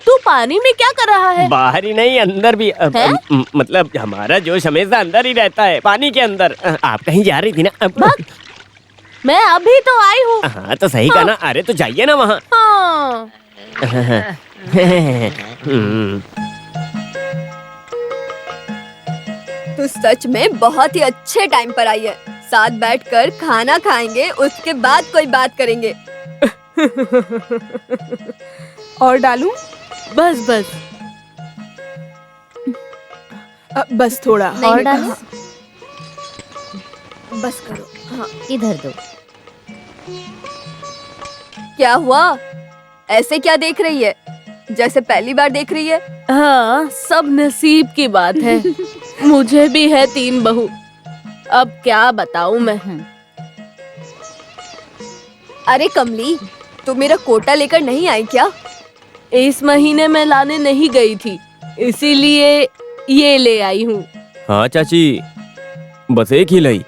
तू पानी में क्या कर रहा है? बाहर ही नहीं अंदर भी। मतलब हमारा जोश हमेशा अंदर ही रहता है, पानी के अंदर। आप कहीं जा रही थी ना? मैं अभी तो आई हूँ। हाँ तो सही कहा ना। अरे तो जाइए ना वहाँ। हाँ। तू सच में बहुत ही अच्छे टाइम पर आई है। साथ बैठकर खाना खाएंगे, उसके बाद कोई बात करेंगे। और डालूं? बस बस बस थोड़ा। और डालो। बस करो। हाँ। इधर दो। क्या हुआ? ऐसे क्या देख रही है, जैसे पहली बार देख रही है? हाँ सब नसीब की बात है। मुझे भी है 3 बहू, अब क्या बताऊं मैं। अरे कमली, तू मेरा कोटा लेकर नहीं आई क्या? इस महीने मैं लाने नहीं गई थी, इसीलिए ये ले आई हूँ। हाँ चाची, बस एक ही लाई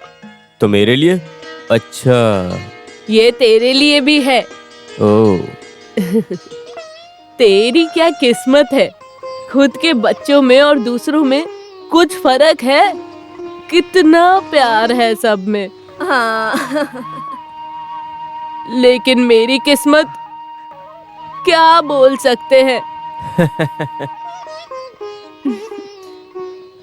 तो मेरे लिए? अच्छा ये तेरे लिए भी है। ओह तेरी क्या किस्मत है, खुद के बच्चों में और दूसरों में कुछ फर्क है? कितना प्यार है सब में। हाँ। लेकिन मेरी किस्मत, क्या बोल सकते हैं।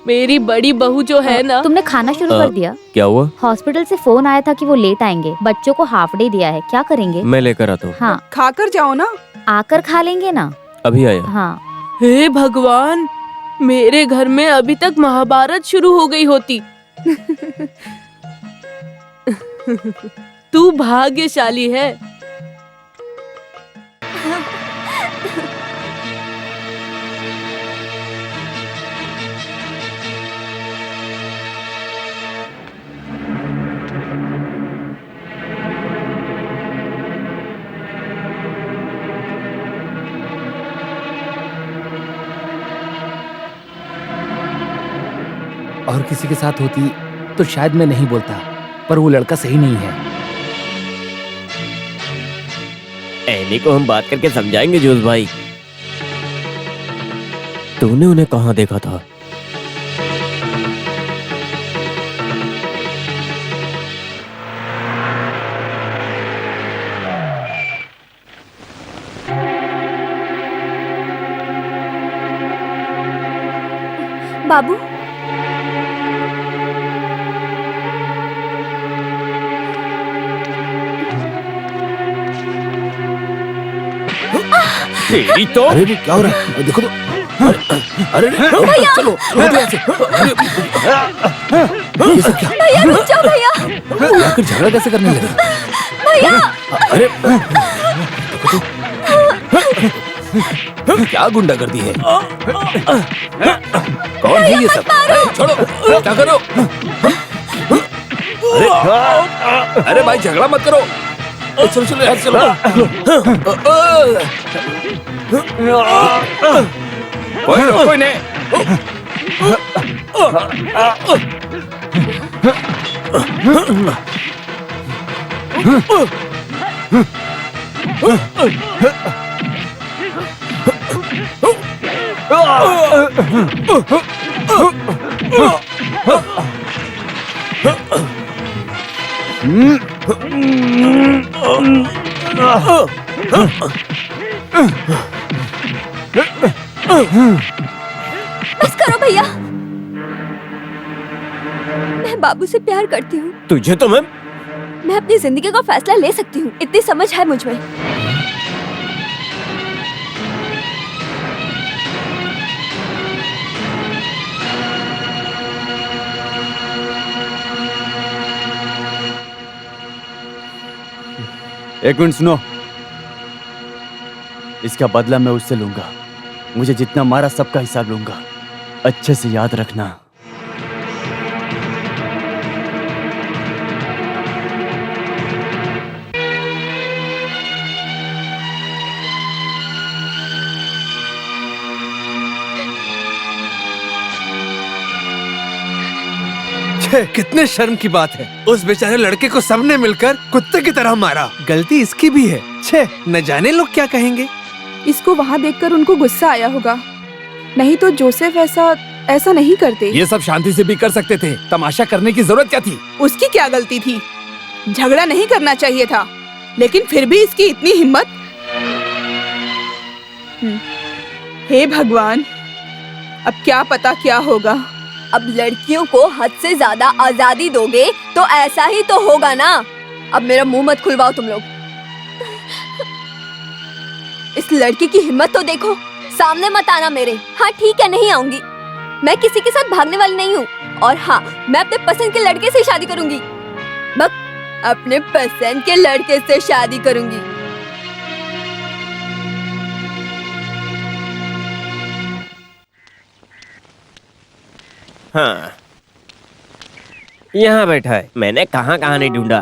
मेरी बड़ी बहू जो है ना। तुमने खाना शुरू कर दिया? क्या हुआ? हॉस्पिटल से फोन आया था कि वो लेट आएंगे। बच्चों को हाफ डे दिया है, क्या करेंगे? मैं लेकर आता हूँ। हाँ खाकर जाओ ना। आकर खा लेंगे ना। अभी आया। हाँ। हे भगवान, मेरे घर में अभी तक महाभारत शुरू हो गई होती। तू भाग्यशाली है। और किसी के साथ होती तो शायद मैं नहीं बोलता, पर वो लड़का सही नहीं है। एनी को हम बात करके समझाएंगे जोश भाई। तूने उन्हें कहाँ देखा था? बाबू, तेरी तो। अरे क्या हो रहा है, देखो तो। अरे चलो ये सब क्या? भैया रुक जाओ भैया। आखिर झगड़ा कैसे करने लगे? भैया अरे क्या गुंडागर्दी है? कौन है ये सब? छोड़ो, क्या करो? अरे भाई झगड़ा मत करो। चलो चलो यार चलो। कोई नहीं। बस करो भैया। मैं बाबू से प्यार करती हूँ। तुझे तो मैं अपनी जिंदगी का फैसला ले सकती हूँ, इतनी समझ है मुझ में। एक मिनट सुनो। इसका बदला मैं उससे लूंगा। मुझे जितना मारा सबका हिसाब लूंगा। अच्छे से याद रखना। कितने शर्म की बात है। उस बेचारे लड़के को सबने मिलकर कुत्ते की तरह मारा। गलती इसकी भी है। छे, न जाने लोग क्या कहेंगे। इसको वहाँ देखकर उनको गुस्सा आया होगा, नहीं तो जोसेफ ऐसा नहीं करते। ये सब शांति से भी कर सकते थे, तमाशा करने की जरूरत क्या थी? उसकी क्या गलती थी? झगड़ा नहीं करना चाहिए था, लेकिन फिर भी इसकी इतनी हिम्मत। हे भगवान, अब क्या पता क्या होगा। अब लड़कियों को हद से ज्यादा आजादी दोगे तो ऐसा ही तो होगा ना। अब मेरा मुंह मत खुलवाओ तुम लोग। इस लड़की की हिम्मत तो देखो। सामने मत आना मेरे। हाँ ठीक है, नहीं आऊंगी। मैं किसी के साथ भागने वाली नहीं हूँ। और हाँ, मैं अपने पसंद के लड़के से शादी करूंगी। बस अपने पसंद के लड़के से शादी करूंगी। हाँ, यहाँ बैठा है। मैंने कहाँ कहाँ नहीं ढूंढा।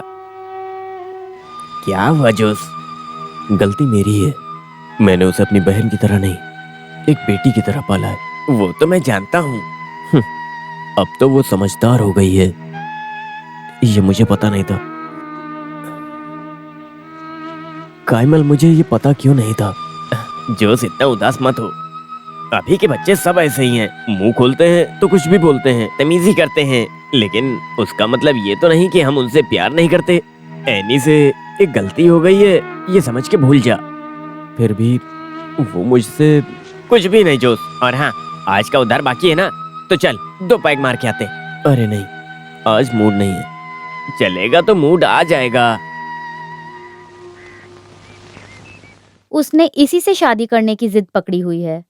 क्या हुआ जोस? गलती मेरी है। मैंने उसे अपनी बहन की तरह नहीं, एक बेटी की तरह पाला है। वो तो मैं जानता हूँ। अब तो वो समझदार हो गई है। ये मुझे पता नहीं था। कायमल, मुझे ये पता क्यों नहीं था? जोस, इतना उदास मत हो। अभी के बच्चे सब ऐसे ही हैं। मुंह खोलते हैं तो कुछ भी बोलते हैं, तमीज़ी करते हैं। लेकिन उसका मतलब ये तो नहीं कि हम उनसे प्यार नहीं करते। एनी से एक गलती हो गई है, ये समझ के भूल जा। फिर भी वो मुझसे कुछ भी नहीं जोस। और हाँ, आज का उधार बाकी है ना, तो चल 2 पैग मार के आते। अरे नहीं, आज मूड नहीं है। चलेगा तो मूड आ जाएगा। उसने इसी से शादी करने की जिद पकड़ी हुई है।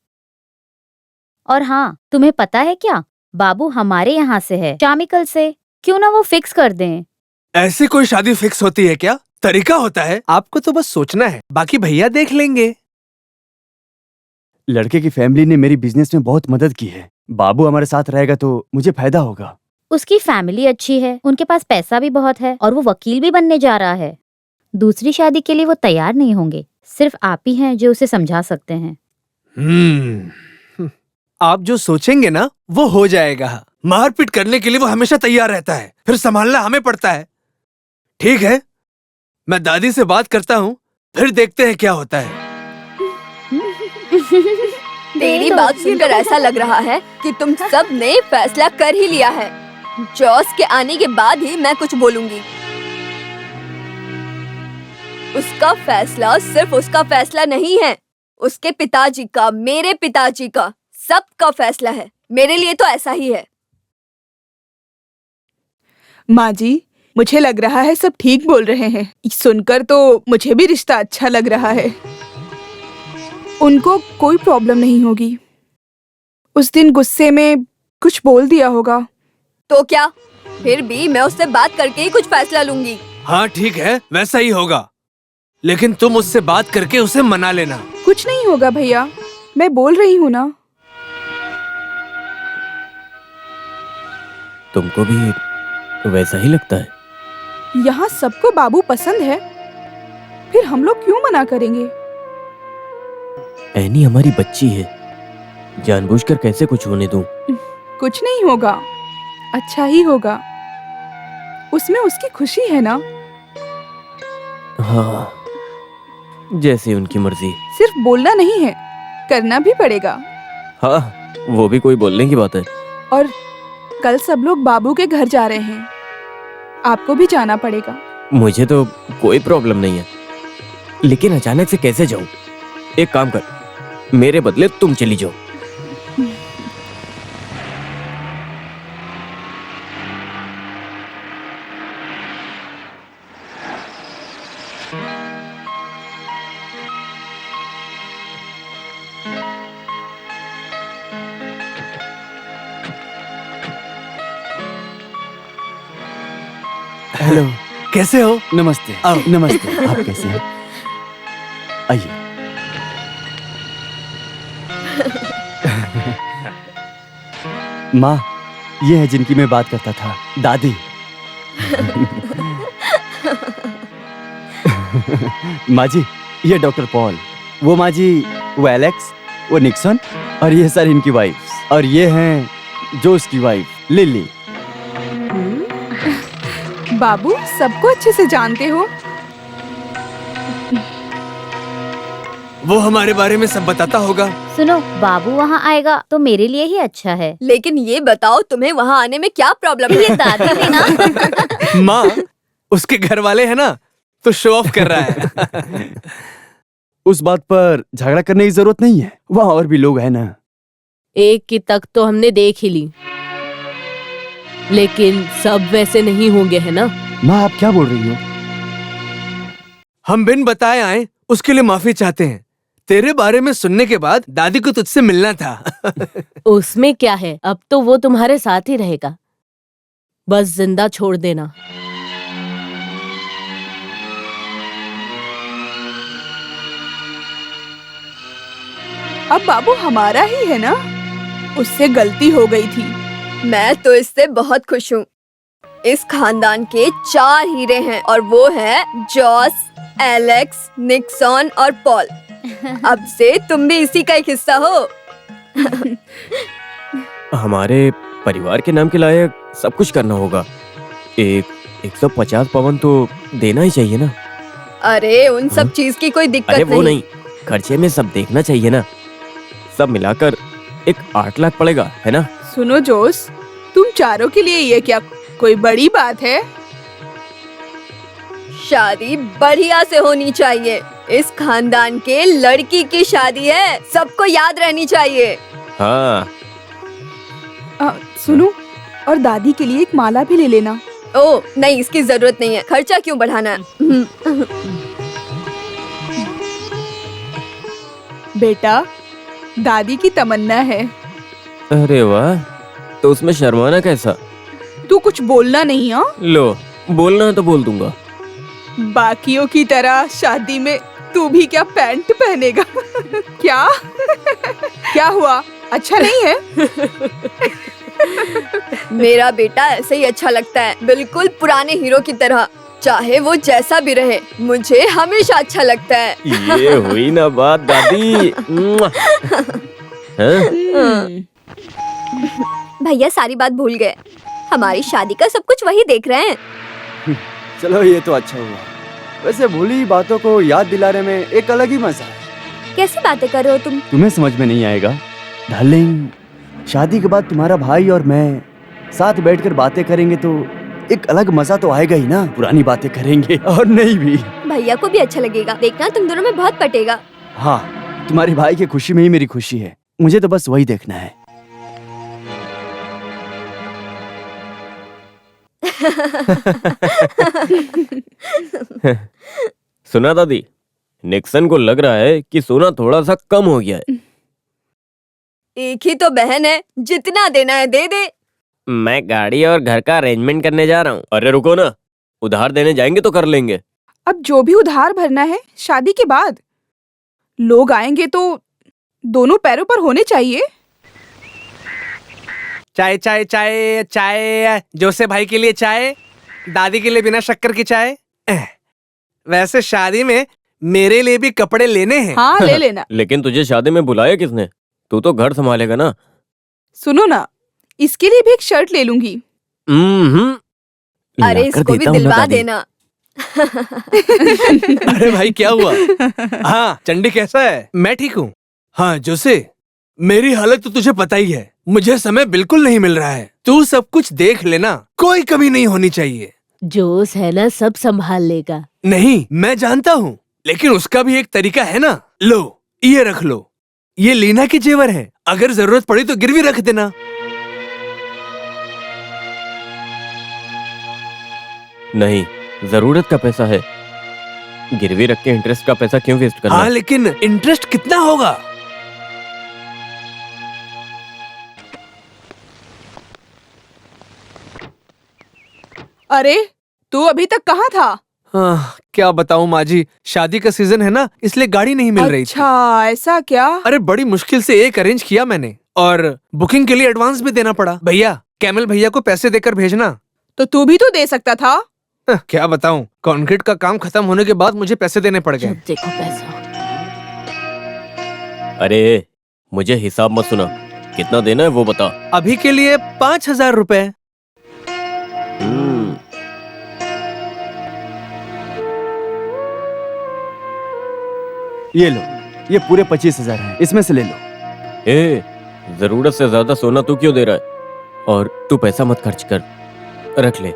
और हाँ, तुम्हें पता है क्या, बाबू हमारे यहाँ से है, शामिकल से। क्यों ना वो फिक्स कर दें। ऐसी कोई शादी फिक्स होती है क्या? तरीका होता है। आपको तो बस सोचना है, बाकी भैया देख लेंगे। लड़के की फैमिली ने मेरी बिजनेस में बहुत मदद की है। बाबू हमारे साथ रहेगा तो मुझे फायदा होगा। उसकी फैमिली अच्छी है, उनके पास पैसा भी बहुत है और वो वकील भी बनने जा रहा है। दूसरी शादी के लिए वो तैयार नहीं होंगे। सिर्फ आप ही हैं जो उसे समझा सकते हैं। आप जो सोचेंगे ना वो हो जाएगा। मारपीट करने के लिए वो हमेशा तैयार रहता है, फिर संभालना हमें पड़ता है। ठीक है, मैं दादी से बात करता हूँ, फिर देखते हैं क्या होता है। तेरी बात सुनकर ऐसा लग रहा है कि तुम सब ने फैसला कर ही लिया है। जॉस के आने के बाद ही मैं कुछ बोलूंगी। उसका फैसला सिर्फ उसका फैसला नहीं है, उसके पिताजी का, मेरे पिताजी का, सबका फैसला है। मेरे लिए तो ऐसा ही है। माँ जी, मुझे लग रहा है सब ठीक बोल रहे हैं। सुनकर तो मुझे भी रिश्ता अच्छा लग रहा है। उनको कोई प्रॉब्लम नहीं होगी। उस दिन गुस्से में कुछ बोल दिया होगा। तो क्या, फिर भी मैं उससे बात करके ही कुछ फैसला लूंगी। हाँ ठीक है, वैसा ही होगा। लेकिन तुम उससे बात करके उसे मना लेना। कुछ नहीं होगा भैया, मैं बोल रही हूँ ना। तुमको भी वैसा ही लगता है? यहाँ सबको बाबू पसंद है, फिर हम लोग क्यों मना करेंगे? एनी हमारी बच्ची है, जानबूझकर कैसे कुछ होने दूं? कुछ नहीं होगा, अच्छा ही होगा। उसमें उसकी खुशी है ना। हाँ, जैसे उनकी मर्जी। सिर्फ बोलना नहीं है, करना भी पड़ेगा। हाँ, वो भी कोई बोलने की बात है। और कल सब लोग बाबू के घर जा रहे हैं, आपको भी जाना पड़ेगा। मुझे तो कोई प्रॉब्लम नहीं है, लेकिन अचानक से कैसे जाऊं? एक काम कर, मेरे बदले तुम चली जाओ। हेलो, कैसे हो? नमस्ते। आओ। नमस्ते, आप कैसे हैं? आइए। माँ, ये है जिनकी मैं बात करता था, दादी। माँ जी, ये डॉक्टर पॉल। वो माँ जी, वो एलेक्स, वो निक्सन, और ये सर इनकी वाइफ। और ये हैं जोस की वाइफ, लिली। बाबू सबको अच्छे से जानते हो। वो हमारे बारे में सब बताता होगा। सुनो, बाबू वहाँ आएगा तो मेरे लिए ही अच्छा है। लेकिन ये बताओ तुम्हें वहाँ आने में क्या प्रॉब्लम है? ये दादी भी ना। माँ, उसके घर वाले हैं ना, तो शो ऑफ कर रहा है। उस बात पर झगड़ा करने की जरूरत नहीं है, वहाँ और भी लोग हैं ना। एक की तक तो हमने देख ही ली, लेकिन सब वैसे नहीं होंगे, है ना? माँ, आप क्या बोल रही हो? हम बिन बताए आए, उसके लिए माफी चाहते हैं। तेरे बारे में सुनने के बाद दादी को तुझसे मिलना था। उसमें क्या है, अब तो वो तुम्हारे साथ ही रहेगा। बस जिंदा छोड़ देना। अब बाबू हमारा ही है ना, उससे गलती हो गई थी। मैं तो इससे बहुत खुश हूँ। इस खानदान के 4 हीरे हैं और वो हैं जॉस, एलेक्स, निक्सन और पॉल। अब से तुम भी इसी का एक हिस्सा हो। हमारे परिवार के नाम के लायक सब कुछ करना होगा। एक 150 पवन तो देना ही चाहिए ना। अरे उन सब चीज की कोई दिक्कत अरे वो नहीं, खर्चे में सब देखना चाहिए ना। सब मिलाकर एक 8 लाख पड़ेगा, है ना? सुनो जोस, तुम चारों के लिए ये क्या कोई बड़ी बात है? शादी बढ़िया से होनी चाहिए। इस खानदान के लड़की की शादी है, सबको याद रहनी चाहिए। हाँ। सुनो, और दादी के लिए एक माला भी ले लेना। ओ नहीं, इसकी जरूरत नहीं है। खर्चा क्यों बढ़ाना? बेटा, दादी की तमन्ना है। अरे वाह, तो उसमें शर्माना कैसा? तू कुछ बोलना नहीं। हाँ, लो, बोलना है तो बोल दूंगा। बाकियों की तरह शादी में तू भी क्या पैंट पहनेगा? क्या? क्या हुआ, अच्छा नहीं है? मेरा बेटा ऐसे ही अच्छा लगता है, बिल्कुल पुराने हीरो की तरह। चाहे वो जैसा भी रहे, मुझे हमेशा अच्छा लगता है। ये हुई ना बात दादी। हाँ? भैया सारी बात भूल गए। हमारी शादी का सब कुछ वही देख रहे हैं। चलो, ये तो अच्छा हुआ। वैसे भूली बातों को याद दिलाने में एक अलग ही मजा है। कैसी बातें कर रहे हो तुम? तुम्हें समझ में नहीं आएगा डार्लिंग। शादी के बाद तुम्हारा भाई और मैं साथ बैठकर बातें करेंगे तो एक अलग मजा तो आएगा ही ना। पुरानी बातें करेंगे और नहीं भी। भैया को भी अच्छा लगेगा, देखना तुम दोनों में बहुत पटेगा। हाँ, तुम्हारे भाई की खुशी में ही मेरी खुशी है। मुझे तो बस वही देखना है। सुना दादी, निक्सन को लग रहा है कि सोना थोड़ा सा कम हो गया है। एक ही तो बहन है, जितना देना है दे दे। मैं गाड़ी और घर का अरेंजमेंट करने जा रहा हूँ। अरे रुको ना, उधार देने जाएंगे तो कर लेंगे। अब जो भी उधार भरना है शादी के बाद। लोग आएंगे तो दोनों पैरों पर होने चाहिए। चाय चाय चाय चाय, जोसे भाई के लिए चाय, दादी के लिए बिना शक्कर की चाय। वैसे शादी में मेरे लिए भी कपड़े लेने हैं। हाँ, ले लेना। लेकिन तुझे शादी में बुलाया किसने? तू तो घर संभालेगा ना। सुनो ना, इसके लिए भी एक शर्ट ले लूंगी। अरे इसको भी दिलवा देना। अरे भाई क्या हुआ? हाँ चंडी कैसा है? मैं ठीक हूँ। हाँ जोसे, मेरी हालत तो तुझे पता ही है, मुझे समय बिल्कुल नहीं मिल रहा है। तू सब कुछ देख लेना, कोई कमी नहीं होनी चाहिए। जोश है ना, सब संभाल लेगा। नहीं मैं जानता हूँ, लेकिन उसका भी एक तरीका है ना। लो ये रख लो, ये लीना के जेवर है, अगर जरूरत पड़ी तो गिरवी रख देना। नहीं, जरूरत का पैसा है, गिरवी रख के इंटरेस्ट का पैसा क्यों वेस्ट करना? हाँ लेकिन इंटरेस्ट कितना होगा? अरे तू अभी तक कहाँ था? क्या बताऊँ माँ जी, शादी का सीजन है ना, इसलिए गाड़ी नहीं मिल रही थी। अच्छा ऐसा क्या? अरे बड़ी मुश्किल से एक अरेंज किया मैंने, और बुकिंग के लिए एडवांस भी देना पड़ा। भैया कैमल भैया को पैसे देकर भेजना। तो तू भी तो दे सकता था। क्या बताऊं, कंक्रीट का काम खत्म होने के बाद मुझे पैसे देने पड़ गए। जब देखो पैसा। अरे मुझे हिसाब मत सुना, कितना देना है वो बता। अभी के लिए 5,000 रुपए। ये लो, ये पूरे 25,000 हैं, इसमें से ले लो। जरूरत से ज्यादा सोना तू क्यों दे रहा है? और तू पैसा मत खर्च कर, रख ले।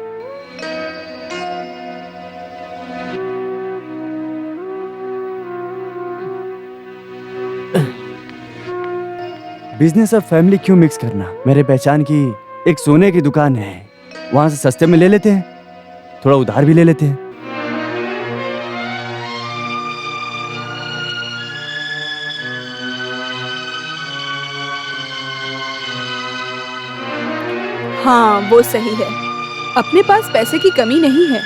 बिजनेस और फैमिली क्यों मिक्स करना? मेरे पहचान की एक सोने की दुकान है, वहां से सस्ते में ले लेते हैं, थोड़ा उधार भी ले लेते हैं। हाँ वो सही है, अपने पास पैसे की कमी नहीं है।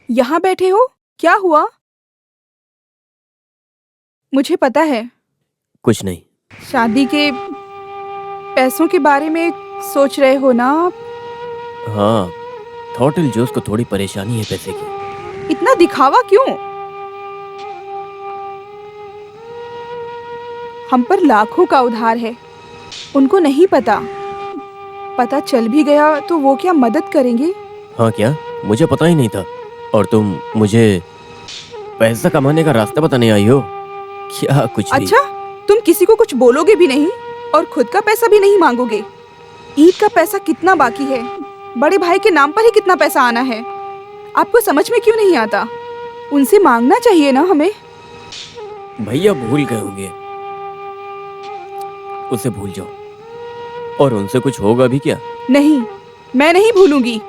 यहाँ बैठे हो, क्या हुआ? मुझे पता है, कुछ नहीं। शादी के पैसों के बारे में सोच रहे हो ना? हाँ, थॉटिल जोस को थोड़ी परेशानी है पैसे की। इतना दिखावा क्यों? हम पर लाखों का उधार है, उनको नहीं पता, पता चल भी गया तो वो क्या मदद करेंगे? हाँ क्या? मुझे पता ही नहीं था। और तुम मुझे पैसा कमाने का रास्ता बताने आई हो क्या? कुछ भी। अच्छा, तुम किसी को कुछ बोलोगे भी नहीं और खुद का पैसा भी नहीं मांगोगे। ईद का पैसा कितना बाकी है, बड़े भाई के नाम पर ही कितना पैसा आना है, आपको समझ में क्यों नहीं आता? उनसे मांगना चाहिए ना हमें। भैया भूल गए होंगे, उसे भूल जाओ। और उनसे कुछ होगा भी क्या? नहीं, मैं नहीं भूलूंगी।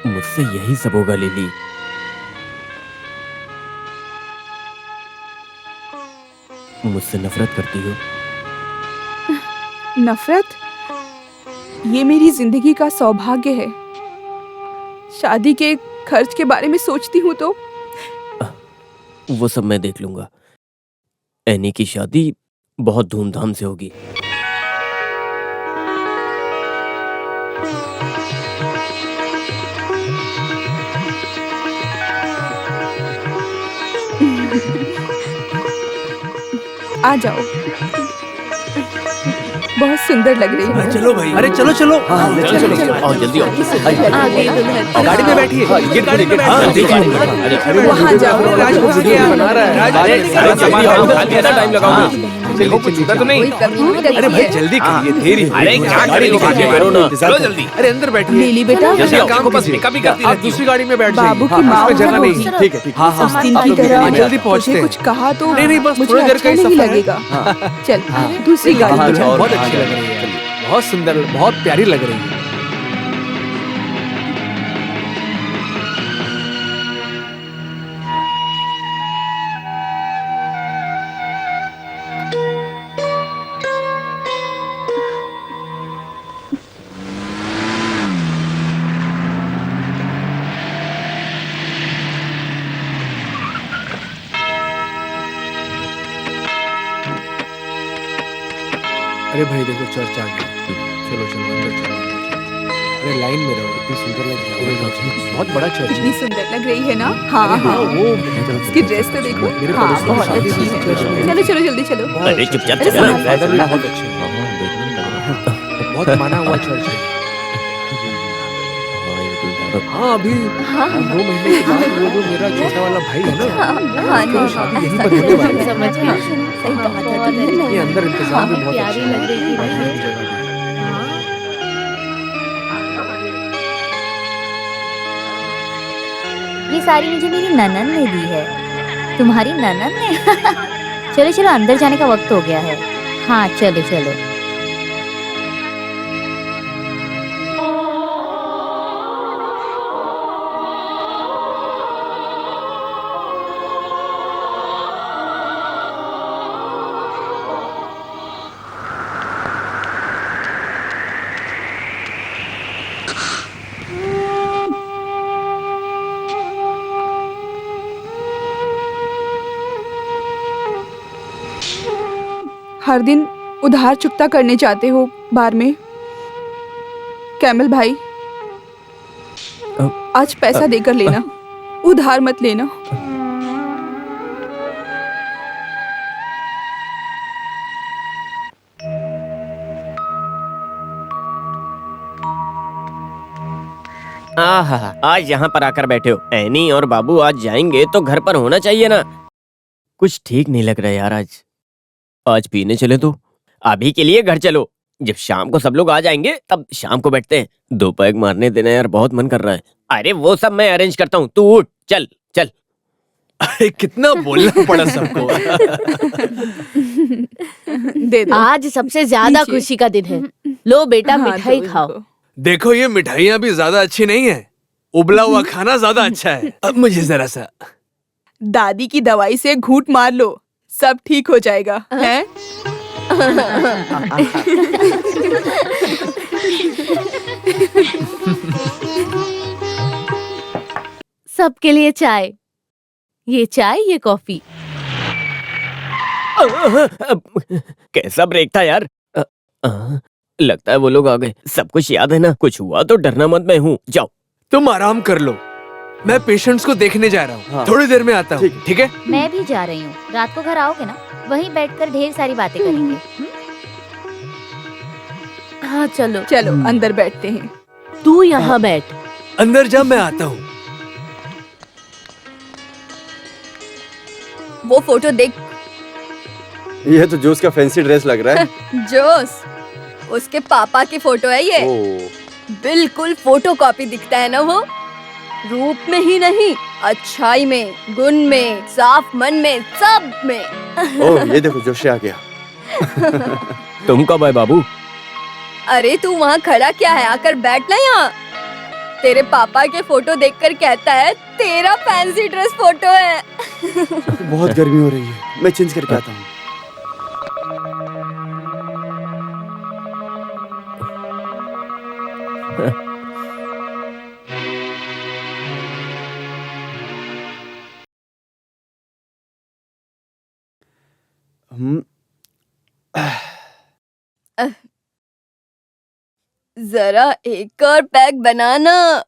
मुझसे यही सब होगा लिली। मुझसे नफरत करती हो? नफरत? ये मेरी जिंदगी का सौभाग्य है। शादी के खर्च के बारे में सोचती हूँ तो वो सब मैं देख लूंगा। एनी की शादी बहुत धूमधाम से होगी। आ जाओ, बहुत सुंदर लग रही है। चलो भाई, अरे चलो चलो, चलो। आओ जल्दी आओ। आ गई दुल्हन। गाड़ी में बैठिए, ये गाड़ी में बैठिए। वहाँ जाओ। राजपूत क्या बना रहा है? टाइम लगाओगे? तो नहीं। कोई कमी नहीं रखी अरे भाई है। जल्दी करिए, देरी हो रही है। क्या गाड़ी निकालिए, करो ना। चलो जल्दी। अरे अंदर बैठिए। लीली बेटा, जल्दी आप काम बस कीजिए। कभी करती आप रहती दूसरी गाड़ी में बैठ बाबू जाइए। की माँ इसमें जगह होगी। नहीं है। ठीक है, ठीक है। हाँ उस दिन की आप तरह लोग जल्दी पहुंचते मुझे हैं। कुछ कहा तो नहीं, बस मुझे थोड़ी देर अच्छा का ही नहीं सफर है। लगेगा। चल दूसरी गाड़ी हाँ, में चलो। चल। बहुत अच्छी लग रही है, बहुत सुंदर, बहुत प्यारी लग रही है। अरे भाई देखो चर्च आ गया। चलो चलो अंदर चलो। अरे लाइन में रहो, इतनी सुंदर लग रही है। बहुत बड़ा चर्च कितनी है। सुंदर लग रही है ना। हाँ हाँ, वो इसकी ड्रेस तो देखो। मेरे हाँ, पड़ोसी की बहुत शादी अच्छी इसी है। चर्च में हुई। चलो चलो जल्दी चलो। अरे चुपचाप अरे चलो ना। संभाल। फादर भी बहुत अच्छे हैं। बहुत माना हुआ चर्च है। हाँ अभी 2 महीने के बाद वो जो मेरा छोटा वाला भाई है ना, हाँ उसकी शादी यहीं पर होने वाली है। समझ गई। सही कहा था बहुत तुमने। अच्छी। ये अंदर इंतजाम भी बहुत प्यारी अच्छा लग रही थी है। भाई। जगह भी। ये साड़ी मुझे मेरी ननन ने दी है। तुम्हारी ननन ने? चलो चलो अंदर जाने का वक्त हो गया है। हाँ चलो चलो। हर दिन उधार चुकता करने जाते हो बार में। कैमल भाई, आज पैसा देकर लेना, उधार मत लेना। आहा, आज यहाँ पर आकर बैठे हो। एनी और बाबू आज जाएंगे तो घर पर होना चाहिए ना। कुछ ठीक नहीं लग रहा यार आज पीने चले तो। अभी के लिए घर चलो, जब शाम को सब लोग आ जाएंगे तब शाम को बैठते हैं। 2 पैग मारने देना यार, बहुत मन कर रहा है। अरे वो सब मैं अरेंज करता हूँ, तू उठ, चल चल। अरे कितना बोलना पड़ा सबको। दे दो। आज सबसे ज्यादा नीचे। खुशी का दिन है। लो बेटा हाँ, मिठाई दो खाओ। इनको। देखो ये मिठाइयाँ भी ज्यादा अच्छी नहीं है, उबला हुआ खाना ज्यादा अच्छा है। अब मुझे जरा सा। दादी की दवाई से घूंट मार लो, सब ठीक हो जाएगा। हैं? सबके लिए चाय। ये चाय, ये कॉफी। कैसा ब्रेक था यार। लगता है वो लोग आ गए। सब कुछ याद है ना? कुछ हुआ तो डरना मत, मैं हूँ। जाओ। तुम आराम कर लो, मैं पेशेंट्स को देखने जा रहा हूँ। हाँ। थोड़ी देर में आता हूँ, ठीक है? मैं भी जा रही हूँ। रात को घर आओगे ना, वहीं बैठकर ढेर सारी बातें करेंगे। हाँ चलो, चलो अंदर बैठते हैं। तू यहाँ बैठ। अंदर जा, मैं आता हूँ। वो फोटो देख। ये तो जोस का फैंसी ड्रेस लग रहा है। जोस, उसके पापा की फोटो है ये। बिल्कुल फोटो कॉपी दिखता है ना वो। रूप में ही नहीं, अच्छाई में, गुण में, साफ मन में, सब में। ओह, ये देखो जोशी आ गया। तुम कब आए बाबू? अरे तू वहाँ खड़ा क्या है, आकर बैठ ना यहाँ। तेरे पापा के फोटो देखकर कहता है तेरा फैंसी ड्रेस फोटो है। बहुत गर्मी हो रही है, मैं चेंज करके आता हूँ। जरा एक और पैक बनाना,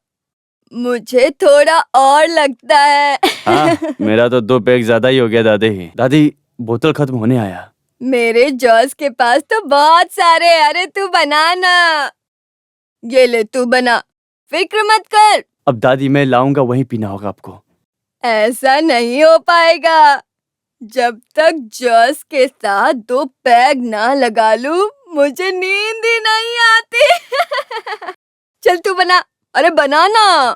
मुझे थोड़ा और लगता है। हाँ, मेरा तो 2 पैक ज्यादा ही हो गया दादी। दादी, बोतल खत्म होने आया। मेरे जॉस के पास तो बहुत सारे। अरे तू बनाना, ये ले तू बना, फिक्र मत कर। अब दादी मैं लाऊंगा, वहीं पीना होगा आपको। ऐसा नहीं हो पाएगा, जब तक जॉस के साथ 2 पैग ना लगा लूं, मुझे नींद ही नहीं आती। चल तू बना, अरे बनाना।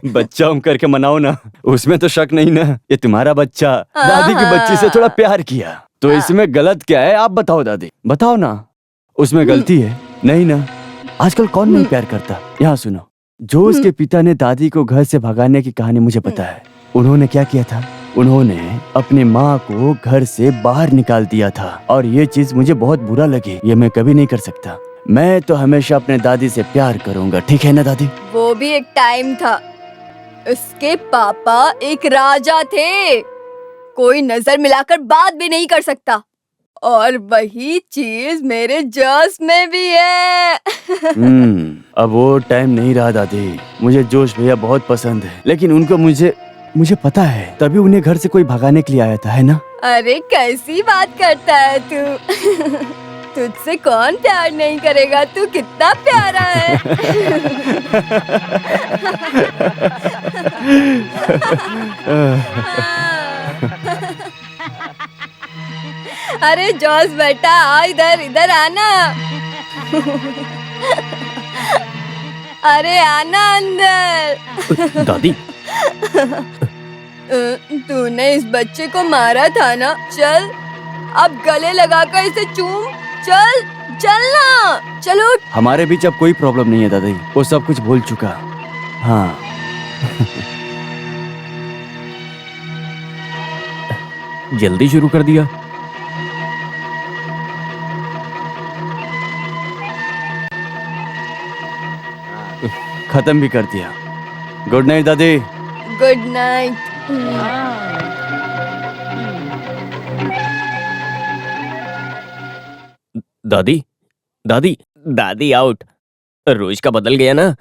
बच्चा हम करके मनाओ ना, उसमें तो शक नहीं ना। ये तुम्हारा बच्चा दादी की बच्ची से थोड़ा प्यार किया, तो इसमें गलत क्या है? आप बताओ दादी, बताओ ना, उसमें गलती है? नहीं ना। आजकल कौन नहीं प्यार करता? यहाँ सुनो, जो उसके पिता ने दादी को घर से भगाने की कहानी मुझे पता है। उन्होंने क्या किया था? उन्होंने अपनी माँ को घर से बाहर निकाल दिया था, और ये चीज मुझे बहुत बुरा लगी। ये मैं कभी नहीं कर सकता। मैं तो हमेशा अपने दादी से प्यार करूंगा, ठीक है ना दादी? वो भी एक टाइम था, उसके पापा एक राजा थे, कोई नजर मिलाकर बात भी नहीं कर सकता। और वही चीज मेरे जोश में भी है। अब वो टाइम नहीं रहा दादी। मुझे जोश भैया बहुत पसंद है, लेकिन उनको मुझे पता है, तभी उन्हें घर से कोई भगाने के लिए आया था, है ना? अरे कैसी बात करता है तू? तुझसे कौन प्यार नहीं करेगा? तू कितना प्यारा है। अरे जॉस बेटा, आ इधर आना। अरे आना अंदर। दादी, तूने इस बच्चे को मारा था ना? चल अब गले लगाकर इसे चूम। चल ना, चलो। हमारे बीच अब कोई प्रॉब्लम नहीं है दादी, वो सब कुछ भूल चुका। हाँ। जल्दी शुरू कर दिया। खत्म भी कर दिया। गुड नाइट दादी। Good night. दादी, दादी आउट। रोज का बदल गया ना।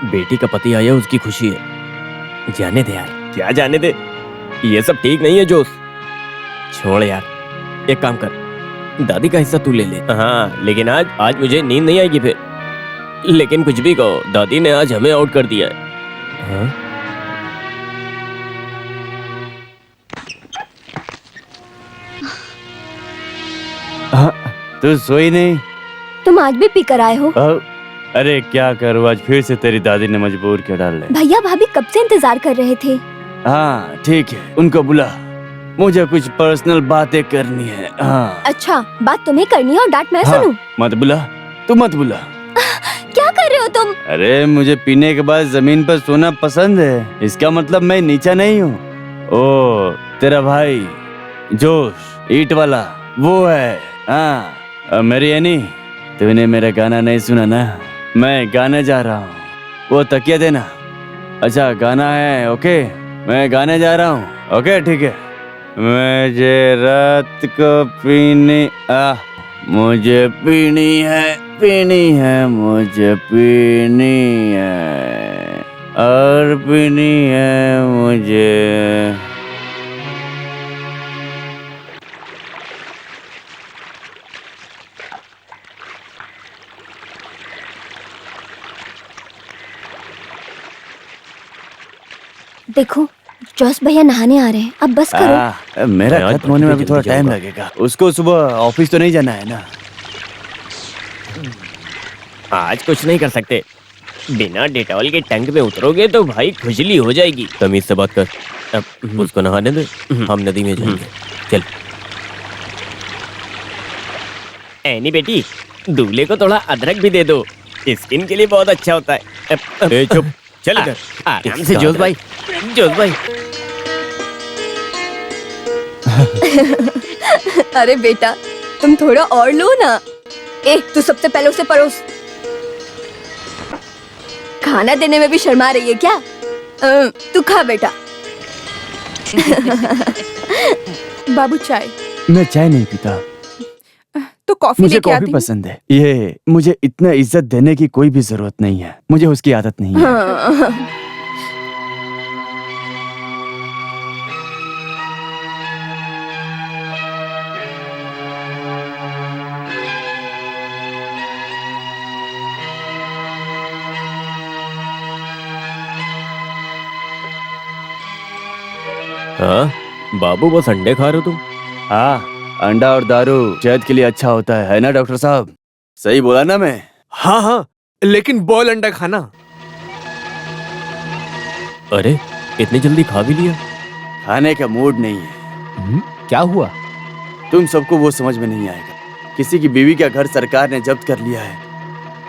बेटी का पति आया, उसकी खुशी है। जाने दे यार। क्या जाने दे? ये सब ठीक नहीं है जोश। छोड़ यार, एक काम कर, दादी का हिस्सा तू ले ले। हाँ, लेकिन आज मुझे नींद नहीं आएगी फिर। लेकिन कुछ भी कहो, दादी ने आज हमें आउट कर दिया है। हाँ? तू सोई नहीं? तुम आज भी पी कर आए हो? अरे क्या करूँ, आज फिर से तेरी दादी ने मजबूर किया डाल ले। भैया भाभी कब से इंतजार कर रहे थे। हाँ ठीक है, उनको बुला, मुझे कुछ पर्सनल बातें करनी है। हाँ। अच्छा, बात तुम्हें करनी है और डांट मैं सुनूं? मत बुला, तू मत बुला। क्या कर रहे हो तुम? अरे मुझे पीने के बाद जमीन पर सोना पसंद है, इसका मतलब मैं नीचा नहीं हूँ। ओ तेरा भाई जोश ईट वाला वो है। हाँ मेरी एनी, तूने मेरा गाना नहीं सुना ना? मैं गाने जा रहा हूँ, वो तकिया देना। अच्छा गाना है, ओके मैं गाने जा रहा हूँ। ओके ठीक है। मुझे रात को पीनी मुझे पीनी है, मुझे पीनी है और पीनी है मुझे। देखो जॉस भैया नहाने आ रहे हैं, अब बस करो। मेरा खत्म होने में भी थोड़ा टाइम लगेगा, उसको सुबह ऑफिस तो नहीं जाना है ना। आज कुछ नहीं कर सकते। बिना डेटॉल के टैंक में उतरोगे तो भाई खुजली हो जाएगी। तमीज से बात कर। अब उसको नहाने दे, हम नदी में जाएंगे। चल एनी बेटी, दूल्हे को थोड़ा अदरक भी दे दो, स्किन के लिए बहुत अच्छा होता है। चुप, चल इधर आराम से। जोश भाई, अरे बेटा, तुम थोड़ा और लो ना। तू सबसे पहले उसे परोस। खाना देने में भी शर्मा रही है क्या? तू खा बेटा। बाबू चाय। मैं चाय नहीं पीता, तो कॉफी मुझे लेके आती कॉफी हूँ। पसंद है। ये मुझे इतना इज्जत देने की कोई भी जरूरत नहीं है, मुझे उसकी आदत नहीं है। हाँ। हाँ बाबू, बस अंडे खा रहे हो तुम? हाँ, अंडा और दारू सेहत के लिए अच्छा होता है ना डॉक्टर साहब? सही बोला ना मैं? हाँ, लेकिन बॉयल अंडा खाना। अरे इतनी जल्दी खा भी लिया? खाने का मूड नहीं है। क्या हुआ? तुम सबको वो समझ में नहीं आएगा। किसी की बीवी का घर सरकार ने जब्त कर लिया है,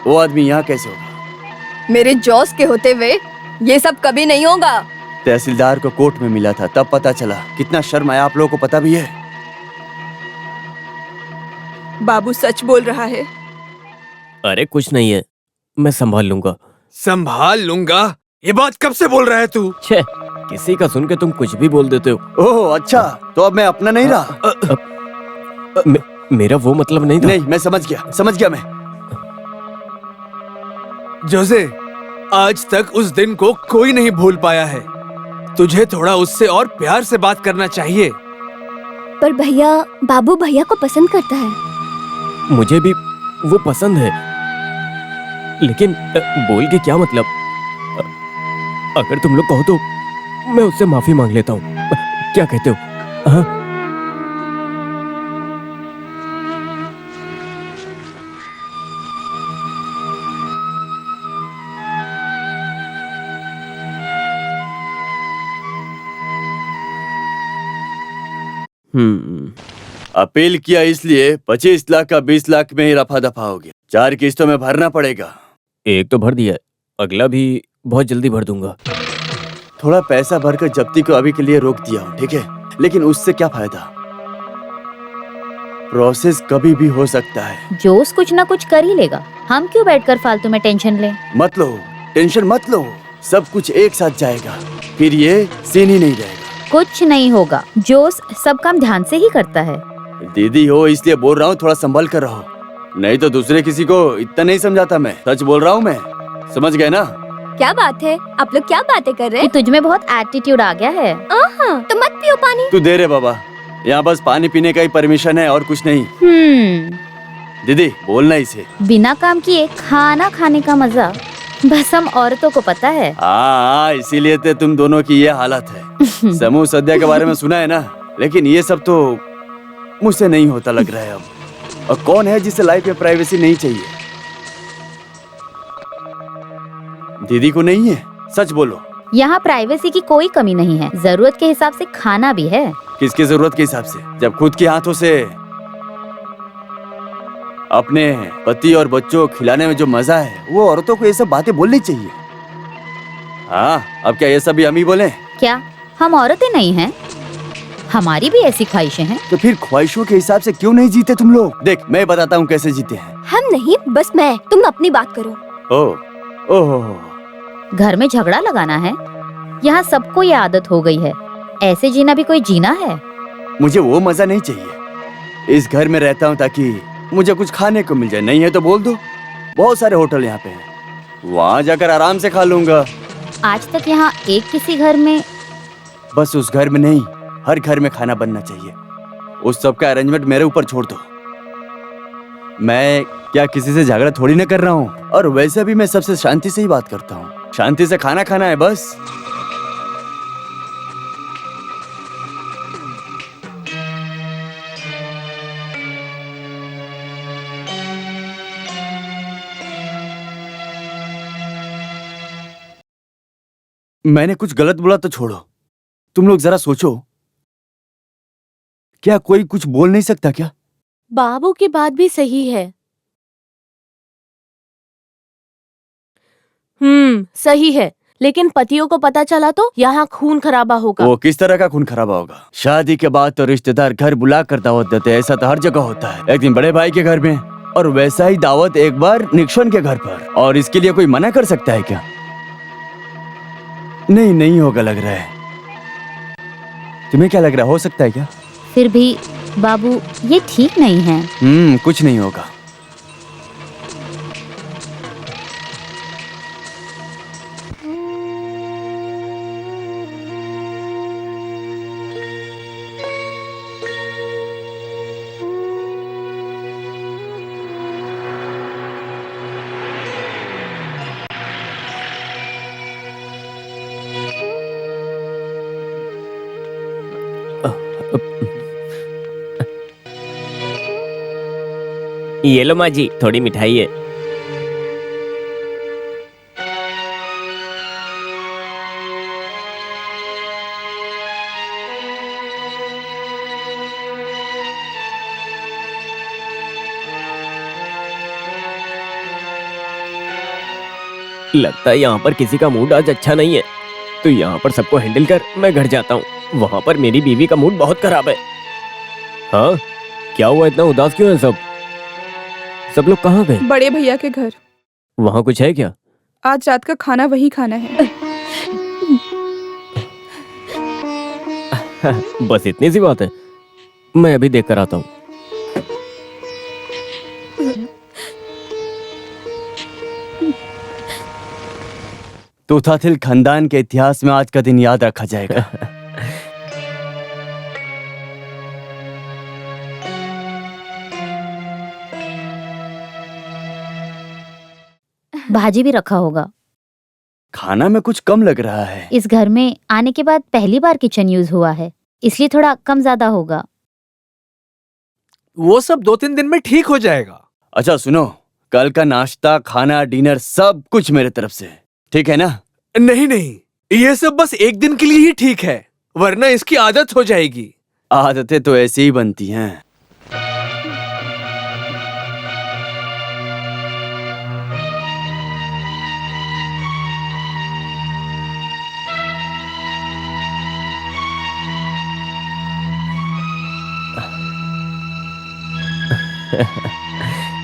वो आदमी यहाँ कैसे होगा? मेरे जॉस के होते हुए ये सब कभी नहीं होगा। तहसीलदार को कोर्ट में मिला था, तब पता चला। कितना शर्म आया, आप लोगों को पता भी है? बाबू सच बोल रहा है। अरे कुछ नहीं है, मैं संभाल लूंगा। संभाल लूंगा? ये बात कब से बोल रहा है तू? छे, किसी का सुन के तुम कुछ भी बोल देते हो। ओह अच्छा, तो अब मैं अपना नहीं रहा। मेरा वो मतलब नहीं था। नहीं, मैं समझ गया मैं। जोसे, आज तक उस दिन को कोई नहीं भूल पाया है। तुझे थोड़ा उससे और प्यार से बात करना चाहिए। पर भैया, बाबू भैया को पसंद करता है। मुझे भी वो पसंद है, लेकिन बोल के क्या मतलब? अगर तुम लोग कहो तो मैं उससे माफी मांग लेता हूँ। क्या कहते हो? हाँ? अपील किया इसलिए 25 लाख का 20 लाख में ही रफा दफा हो गया। 4 किस्तों में भरना पड़ेगा। एक तो भर दिया, अगला भी बहुत जल्दी भर दूंगा। थोड़ा पैसा भरकर जब्ती को अभी के लिए रोक दिया हूँ, ठीक है? लेकिन उससे क्या फायदा? प्रोसेस कभी भी हो सकता है। जोश कुछ ना कुछ कर ही लेगा। हम क्यों बैठकर फालतू में टेंशन लें? मत लो, टेंशन मत लो। सब कुछ एक साथ जाएगा, फिर ये सीन ही नहीं रहेगा। कुछ नहीं होगा। जोश सब काम ध्यान से ही करता है। दीदी हो इसलिए बोल रहा हूँ, थोड़ा संभल कर रहो, नहीं तो दूसरे किसी को इतना नहीं समझाता। मैं सच बोल रहा हूँ, मैं समझ गए ना? क्या बात है, आप लोग क्या बातें कर रहे कि हैं? तुझ में बहुत एटीट्यूड आ गया है। तो मत पियो पानी। तू दे रे बाबा, यहाँ बस पानी पीने का ही परमिशन है और कुछ नहीं। दीदी बोलना इसे। बिना काम किए खाना खाने का मजा बस हम औरतों को पता है। हाँ, इसीलिए तो तुम दोनों की ये हालत है। समूह सद्या के बारे में सुना है ना, लेकिन ये सब तो मुझसे नहीं होता लग रहा है अब। और कौन है जिसे लाइफ में प्राइवेसी नहीं चाहिए? दीदी को नहीं है? सच बोलो। यहाँ प्राइवेसी की कोई कमी नहीं है। जरूरत के हिसाब से खाना भी है। किसकी जरूरत के हिसाब से? जब खुद के हाथों से अपने पति और बच्चों को खिलाने में जो मजा है, वो औरतों को ये सब बातें बोलनी चाहिए। हाँ, अब क्या ये सब भी हम ही बोले? क्या हम औरतें नहीं हैं? हमारी भी ऐसी ख्वाहिशें हैं। तो फिर ख्वाहिशों के हिसाब से क्यों नहीं जीते तुम लोग? देख, मैं बताता हूँ कैसे जीते हैं। हम नहीं, बस मैं। तुम अपनी बात करो। ओह, घर में झगड़ा लगाना है? यहाँ सबको ये आदत हो गई है। ऐसे जीना भी कोई जीना है? मुझे वो मजा नहीं चाहिए। इस घर में रहता हूँ ताकि मुझे कुछ खाने को मिल जाए। नहीं है तो बोल दो, बहुत सारे होटल यहाँ पे हैं, वहाँ जाकर आराम से खा लूंगा। आज तक यहाँ एक किसी घर में? बस उस घर में नहीं, हर घर में खाना बनना चाहिए। उस सब का अरेंजमेंट मेरे ऊपर छोड़ दो। मैं क्या किसी से झगड़ा थोड़ी ना कर रहा हूँ, और वैसे भी मैं सबसे शांति से ही बात करता हूँ। शांति से खाना खाना है बस। मैंने कुछ गलत बोला तो छोड़ो, तुम लोग जरा सोचो, क्या कोई कुछ बोल नहीं सकता क्या? बाबू की बात भी सही है। सही है, लेकिन पतियों को पता चला तो यहाँ खून खराबा होगा। वो किस तरह का खून खराबा होगा? शादी के बाद तो रिश्तेदार घर बुला कर दावत देते हैं, ऐसा तो हर जगह होता है। एक दिन बड़े भाई के घर में, और वैसा ही दावत एक बार निक्सन के घर पर। और इसके लिए कोई मना कर सकता है क्या? नहीं होगा लग रहा है। तुम्हें क्या लग रहा है, हो सकता है क्या? फिर भी बाबू, ये ठीक नहीं है। कुछ नहीं होगा। ये लो माँ जी, थोड़ी मिठाई है। लगता है यहाँ पर किसी का मूड आज अच्छा नहीं है, तो यहाँ पर सबको हैंडल कर मैं घर जाता हूँ। वहाँ पर मेरी बीवी का मूड बहुत खराब है। हाँ, क्या हुआ, इतना उदास क्यों है सब? सब लोग कहाँ गए? बड़े भैया के घर। वहाँ कुछ है क्या? आज रात का खाना वही खाना है। बस इतनी सी बात है, मैं अभी देख कर आता हूँ। तोताथिल खानदान के इतिहास में आज का दिन याद रखा जाएगा। भाजी भी रखा होगा। खाना में कुछ कम लग रहा है। इस घर में आने के बाद पहली बार किचन यूज हुआ है, इसलिए थोड़ा कम ज्यादा होगा। वो सब 2-3 दिन में ठीक हो जाएगा। अच्छा सुनो, कल का नाश्ता, खाना, डिनर सब कुछ मेरे तरफ से, ठीक है ना? नहीं नहीं, ये सब बस एक दिन के लिए ही ठीक है, वरना इसकी आदत हो जाएगी। आदतें तो ऐसे ही बनती हैं।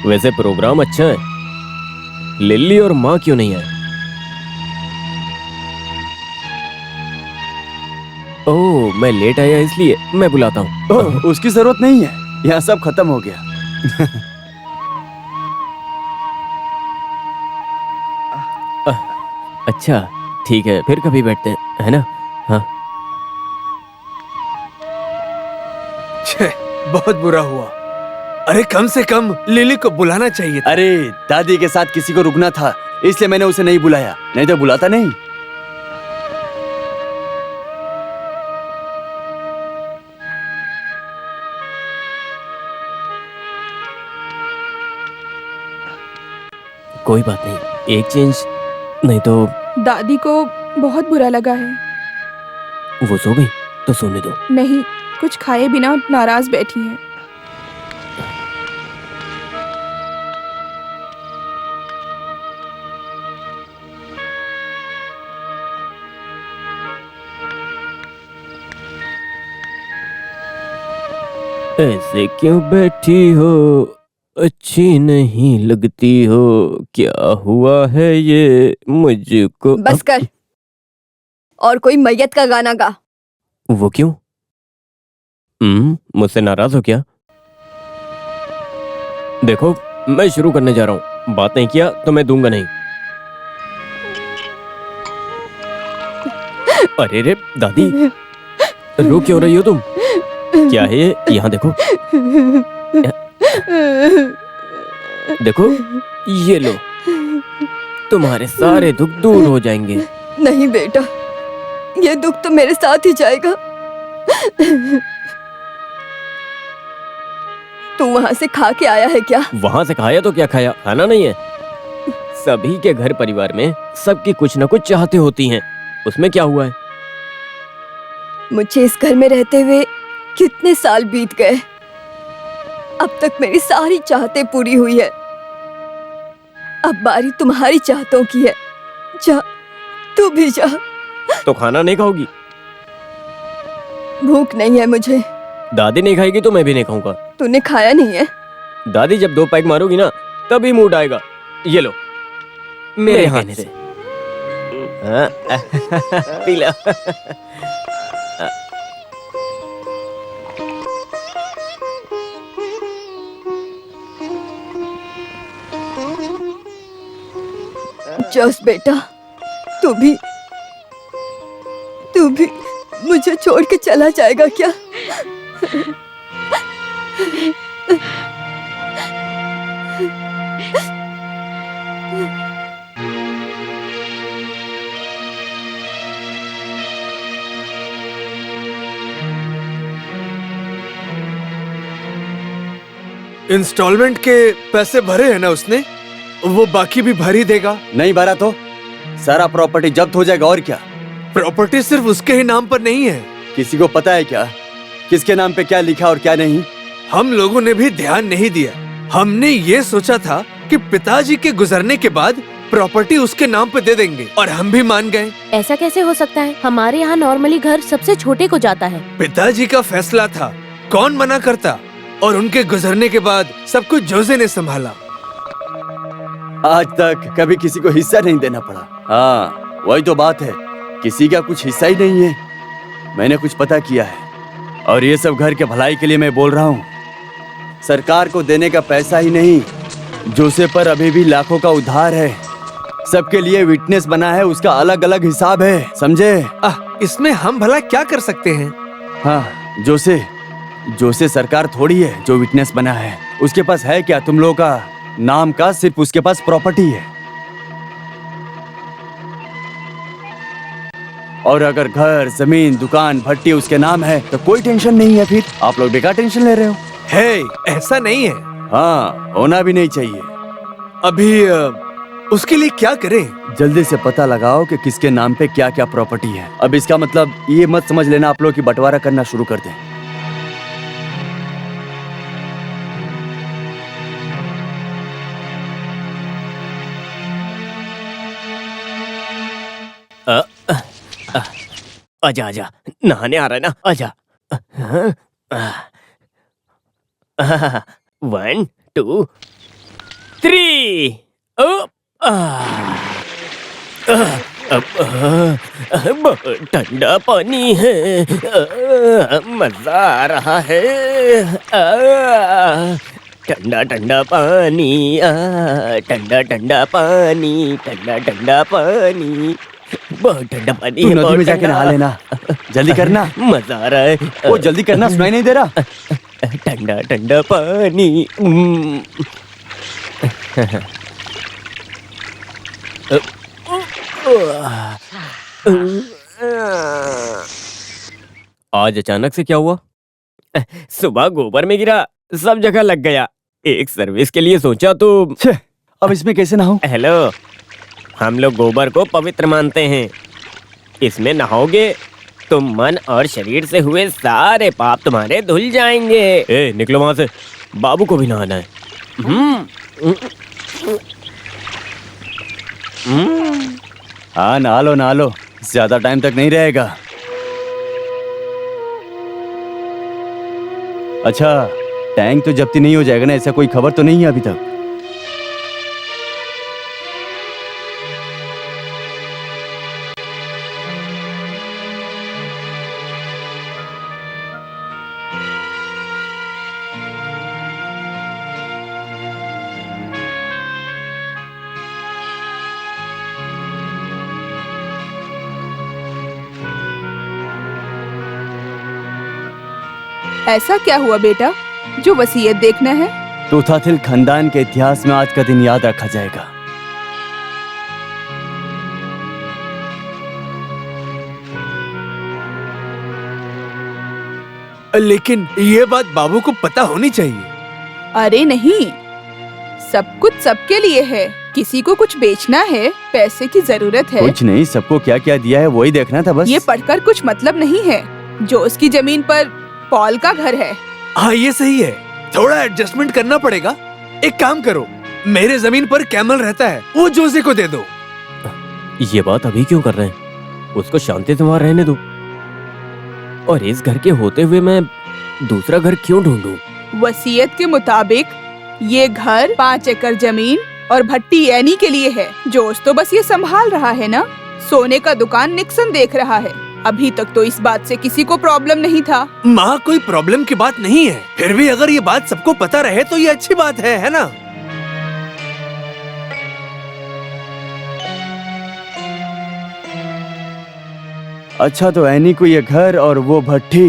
वैसे प्रोग्राम अच्छा है, लिल्ली और माँ क्यों नहीं है? ओह, मैं लेट आया इसलिए मैं बुलाता हूँ। ओह, उसकी जरूरत नहीं है, यहाँ सब खत्म हो गया। अच्छा ठीक है, फिर कभी बैठते हैं, है ना? हाँ। छे, बहुत बुरा हुआ। अरे कम से कम लिली को बुलाना चाहिए था। अरे दादी के साथ किसी को रुकना था, इसलिए मैंने उसे नहीं बुलाया, नहीं तो बुलाता नहीं। कोई बात नहीं, एक चेंज नहीं तो। दादी को बहुत बुरा लगा है। वो सो गई तो सोने दो। नहीं, कुछ खाए बिना नाराज बैठी है। ऐसे क्यों बैठी हो, अच्छी नहीं लगती हो, क्या हुआ है ये मुझको? बस कर, और कोई मैयत का गाना गा। वो क्यों? मुझसे नाराज हो क्या? देखो, मैं शुरू करने जा रहा हूँ, बात नहीं किया तो मैं दूंगा नहीं। अरे रे दादी, रो क्यों रही हो तुम? क्या है ये? यहाँ देखो, देखो, ये लो, तुम्हारे सारे दुख दूर हो जाएंगे। नहीं बेटा, ये दुख तो मेरे साथ ही जाएगा। तू वहाँ से खा के आया है क्या? वहाँ से खाया तो क्या खाया, खाना नहीं है। सभी के घर परिवार में सबकी कुछ न कुछ चाहते होती हैं, उसमें क्या हुआ है? मुझे इस घर में रहते हुए कितने साल बीत गए, अब तक मेरी सारी चाहतें पूरी हुई है। अब बारी तुम्हारी चाहतों की है। जा, तू भी जा। तो खाना नहीं खाओगी? भूख नहीं है मुझे। दादी नहीं खाएगी तो मैं भी नहीं खाऊंगा। तूने खाया नहीं है? दादी जब 2 पैक मारोगी ना, तभी मूड आएगा। ये लो, मेरे हाथ से। P low. जोस बेटा, तू भी मुझे छोड़ के चला जाएगा क्या? इंस्टॉलमेंट के पैसे भरे हैं ना उसने? वो बाकी भी भर ही देगा। नहीं भरा तो सारा प्रॉपर्टी जब्त हो जाएगा। और क्या? प्रॉपर्टी सिर्फ उसके ही नाम पर नहीं है। किसी को पता है क्या किसके नाम पे क्या लिखा और क्या नहीं? हम लोगों ने भी ध्यान नहीं दिया। हमने ये सोचा था कि पिताजी के गुजरने के बाद प्रॉपर्टी उसके नाम पे दे देंगे, और हम भी मान गए। ऐसा कैसे हो सकता है? हमारे यहाँ नॉर्मली घर सबसे छोटे को जाता है। पिताजी का फैसला था, कौन मना करता? और उनके गुजरने के बाद सब कुछ जोसे ने संभाला। आज तक कभी किसी को हिस्सा नहीं देना पड़ा। हाँ, वही तो बात है, किसी का कुछ हिस्सा ही नहीं है। मैंने कुछ पता किया है, और ये सब घर के भलाई के लिए मैं बोल रहा हूँ। सरकार को देने का पैसा ही नहीं, जोसे पर अभी भी लाखों का उधार है। सबके लिए विटनेस बना है, उसका अलग अलग हिसाब है, समझे? इसमें हम भला क्या कर सकते हैं? हाँ, जोसे सरकार थोड़ी है जो विटनेस बना है। उसके पास है क्या तुम लोगों का नाम का? सिर्फ उसके पास प्रॉपर्टी है। और अगर घर, जमीन, दुकान, भट्टी उसके नाम है तो कोई टेंशन नहीं है। फिर आप लोग बेकार टेंशन ले रहे हो। है, ऐसा नहीं है। हाँ, होना भी नहीं चाहिए। अभी उसके लिए क्या करें? जल्दी से पता लगाओ कि किसके नाम पे क्या क्या प्रॉपर्टी है। अब इसका मतलब ये मत समझ लेना आप लोग कि बंटवारा करना शुरू कर दें। आजा आजा, नहाने आ रहा है ना, आजा। 1 2 3। बहुत ठंडा पानी है, मजा आ रहा है। ठंडा ठंडा पानी, ठंडा ठंडा पानी, ठंडा ठंडा पानी, बहुत ठंडा पानी है। नदी में जाके नहा लेना, जल्दी करना। मजा आ रहा है। वो जल्दी करना, सुनाई नहीं दे रहा? ठंडा ठंडा पानी। आज अचानक से क्या हुआ? सुबह गोबर में गिरा, सब जगह लग गया। एक सर्विस के लिए सोचा तो अब इसमें कैसे नहाऊं? हेलो, हम लोग गोबर को पवित्र मानते हैं। इसमें नहाओगे तो मन और शरीर से हुए सारे पाप तुम्हारे धुल जाएंगे। ए, निकलो वहां से, बाबू को भी नहाना है। हाँ, नहा लो, ज्यादा टाइम तक नहीं रहेगा। अच्छा, टैंक तो जब्ती नहीं हो जाएगा ना? ऐसा कोई खबर तो नहीं है अभी तक? ऐसा क्या हुआ बेटा जो वसीयत देखना है? तोताथिल खानदान के इतिहास में आज का दिन याद रखा जाएगा। लेकिन ये बात बाबू को पता होनी चाहिए। अरे नहीं, सब कुछ सबके लिए है। किसी को कुछ बेचना है, पैसे की जरूरत है। कुछ नहीं, सबको क्या क्या दिया है वही देखना था बस। ये पढ़कर कुछ मतलब नहीं है। जो उसकी जमीन पर पॉल का घर है। हाँ, ये सही है, थोड़ा एडजस्टमेंट करना पड़ेगा। एक काम करो, मेरे जमीन पर कैमल रहता है, वो जोसे को दे दो। ये बात अभी क्यों कर रहे हैं? उसको शांति से वहां रहने दो। और इस घर के होते हुए मैं दूसरा घर क्यों ढूंढूं? वसीयत के मुताबिक ये घर 5 एकड़ जमीन और भट्टी एनी के लिए है। जोश तो बस ये संभाल रहा है ना। सोने का दुकान निक्सन देख रहा है। अभी तक तो इस बात से किसी को प्रॉब्लम नहीं था। माँ, कोई प्रॉब्लम की बात नहीं है। फिर भी अगर ये बात सबको पता रहे तो ये अच्छी बात है ना? अच्छा, तो एनी को ये घर और वो भट्टी।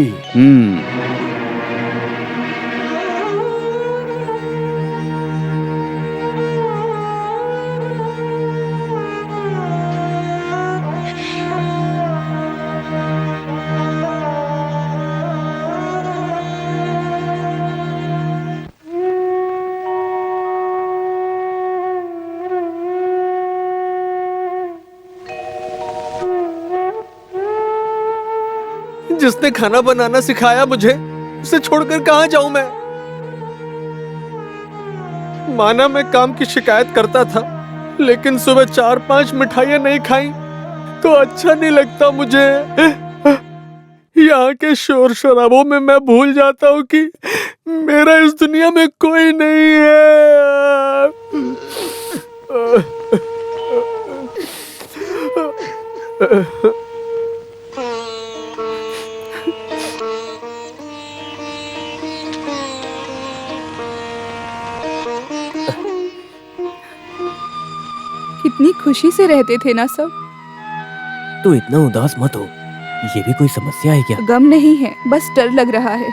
जिसने खाना बनाना सिखाया मुझे, उसे छोड़कर कहाँ जाऊं मैं? माना मैं काम की शिकायत करता था, लेकिन सुबह 4-5 मिठाइयाँ नहीं खाई तो अच्छा नहीं लगता मुझे। यहाँ के शोर शराबों में मैं भूल जाता हूँ कि मेरा इस दुनिया में कोई नहीं है। कितनी खुशी से रहते थे ना सब। तू इतना उदास मत हो, ये भी कोई समस्या है क्या? गम नहीं है, बस डर लग रहा है।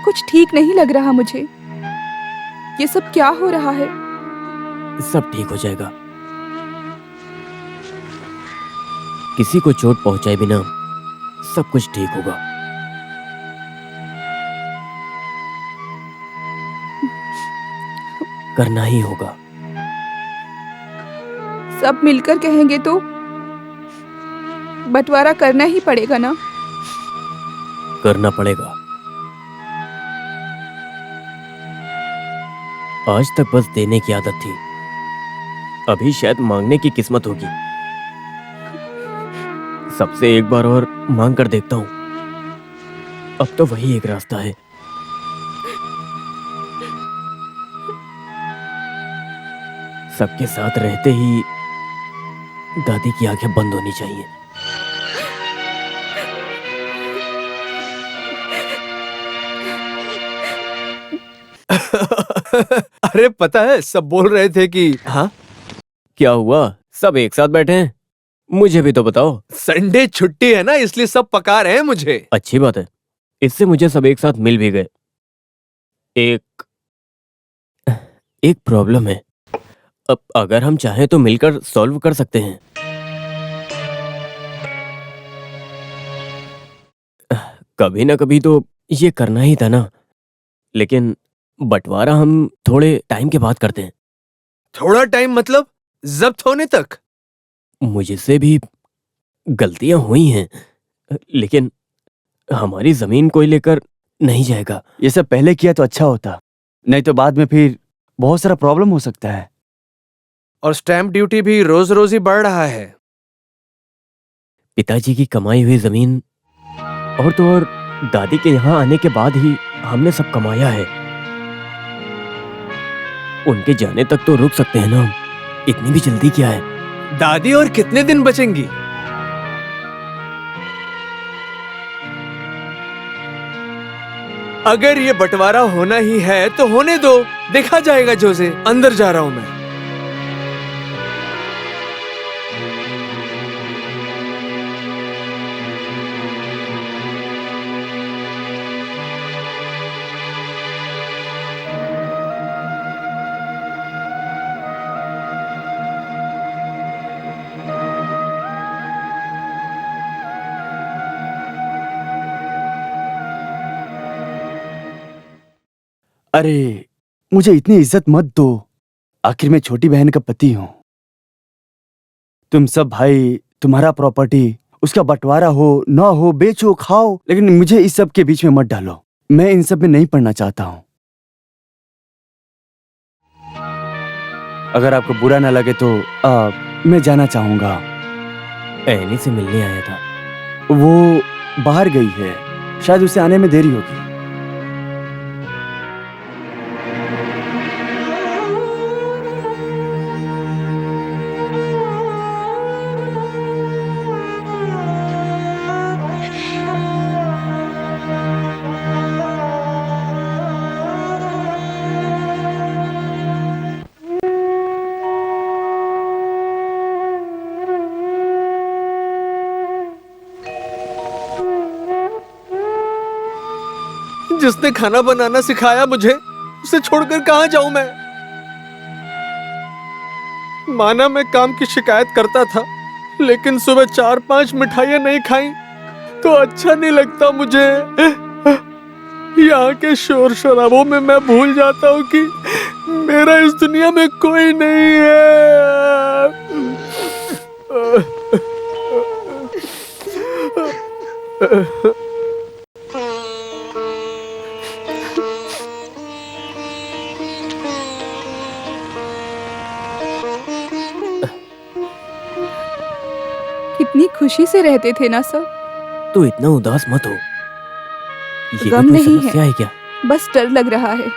कुछ ठीक नहीं लग रहा मुझे। ये सब क्या हो रहा है? सब ठीक हो जाएगा। किसी को चोट पहुंचाए बिना सब कुछ ठीक होगा। करना ही होगा। सब मिलकर कहेंगे तो बंटवारा करना ही पड़ेगा ना। करना पड़ेगा। आज तक बस देने की आदत थी, अभी शायद मांगने की किस्मत होगी। सबसे एक बार और मांग कर देखता हूं। अब तो वही एक रास्ता है। सबके साथ रहते ही दादी की आंखें बंद होनी चाहिए। अरे पता है, सब बोल रहे थे कि हाँ, क्या हुआ? सब एक साथ बैठे हैं? मुझे भी तो बताओ। संडे छुट्टी है ना, इसलिए सब पका रहे हैं मुझे। अच्छी बात है, इससे मुझे सब एक साथ मिल भी गए। एक प्रॉब्लम है। अब अगर हम चाहें तो मिलकर सॉल्व कर सकते हैं। कभी ना कभी तो ये करना ही था ना, लेकिन बंटवारा हम थोड़े टाइम के बाद करते हैं। थोड़ा टाइम मतलब जब्त होने तक? मुझसे भी गलतियां हुई हैं, लेकिन हमारी जमीन कोई लेकर नहीं जाएगा। ये सब पहले किया तो अच्छा होता, नहीं तो बाद में फिर बहुत सारा प्रॉब्लम हो सकता है। और स्टैंप ड्यूटी भी रोज रोज ही बढ़ रहा है। पिताजी की कमाई हुई जमीन और तो और दादी के यहाँ आने के बाद ही हमने सब कमाया है। उनके जाने तक तो रुक सकते हैं ना, इतनी भी जल्दी क्या है? दादी और कितने दिन बचेंगी? अगर ये बंटवारा होना ही है तो होने दो, देखा जाएगा। जोसे अंदर जा रहा हूं मैं। अरे मुझे इतनी इज्जत मत दो, आखिर मैं छोटी बहन का पति हूं। तुम सब भाई, तुम्हारा प्रॉपर्टी, उसका बंटवारा हो ना हो, बेचो खाओ, लेकिन मुझे इस सब के बीच में मत डालो। मैं इन सब में नहीं पढ़ना चाहता हूं। अगर आपको बुरा ना लगे तो मैं जाना चाहूंगा। एनी से मिलने आया था। वो बाहर गई है, शायद उसे आने में देरी होगी। जिसने खाना बनाना सिखाया मुझे, उसे छोड़कर कहां जाऊं मैं? माना मैं काम की शिकायत करता था, लेकिन सुबह 4-5 मिठाइयां नहीं खाई तो अच्छा नहीं लगता मुझे। यहाँ के शोर शराबों में मैं भूल जाता हूँ कि मेरा इस दुनिया में कोई नहीं है। कितनी खुशी से रहते थे ना सब। तू इतना उदास मत हो, ये भी गम कोई नहीं समस्या है क्या? बस डर लग रहा है।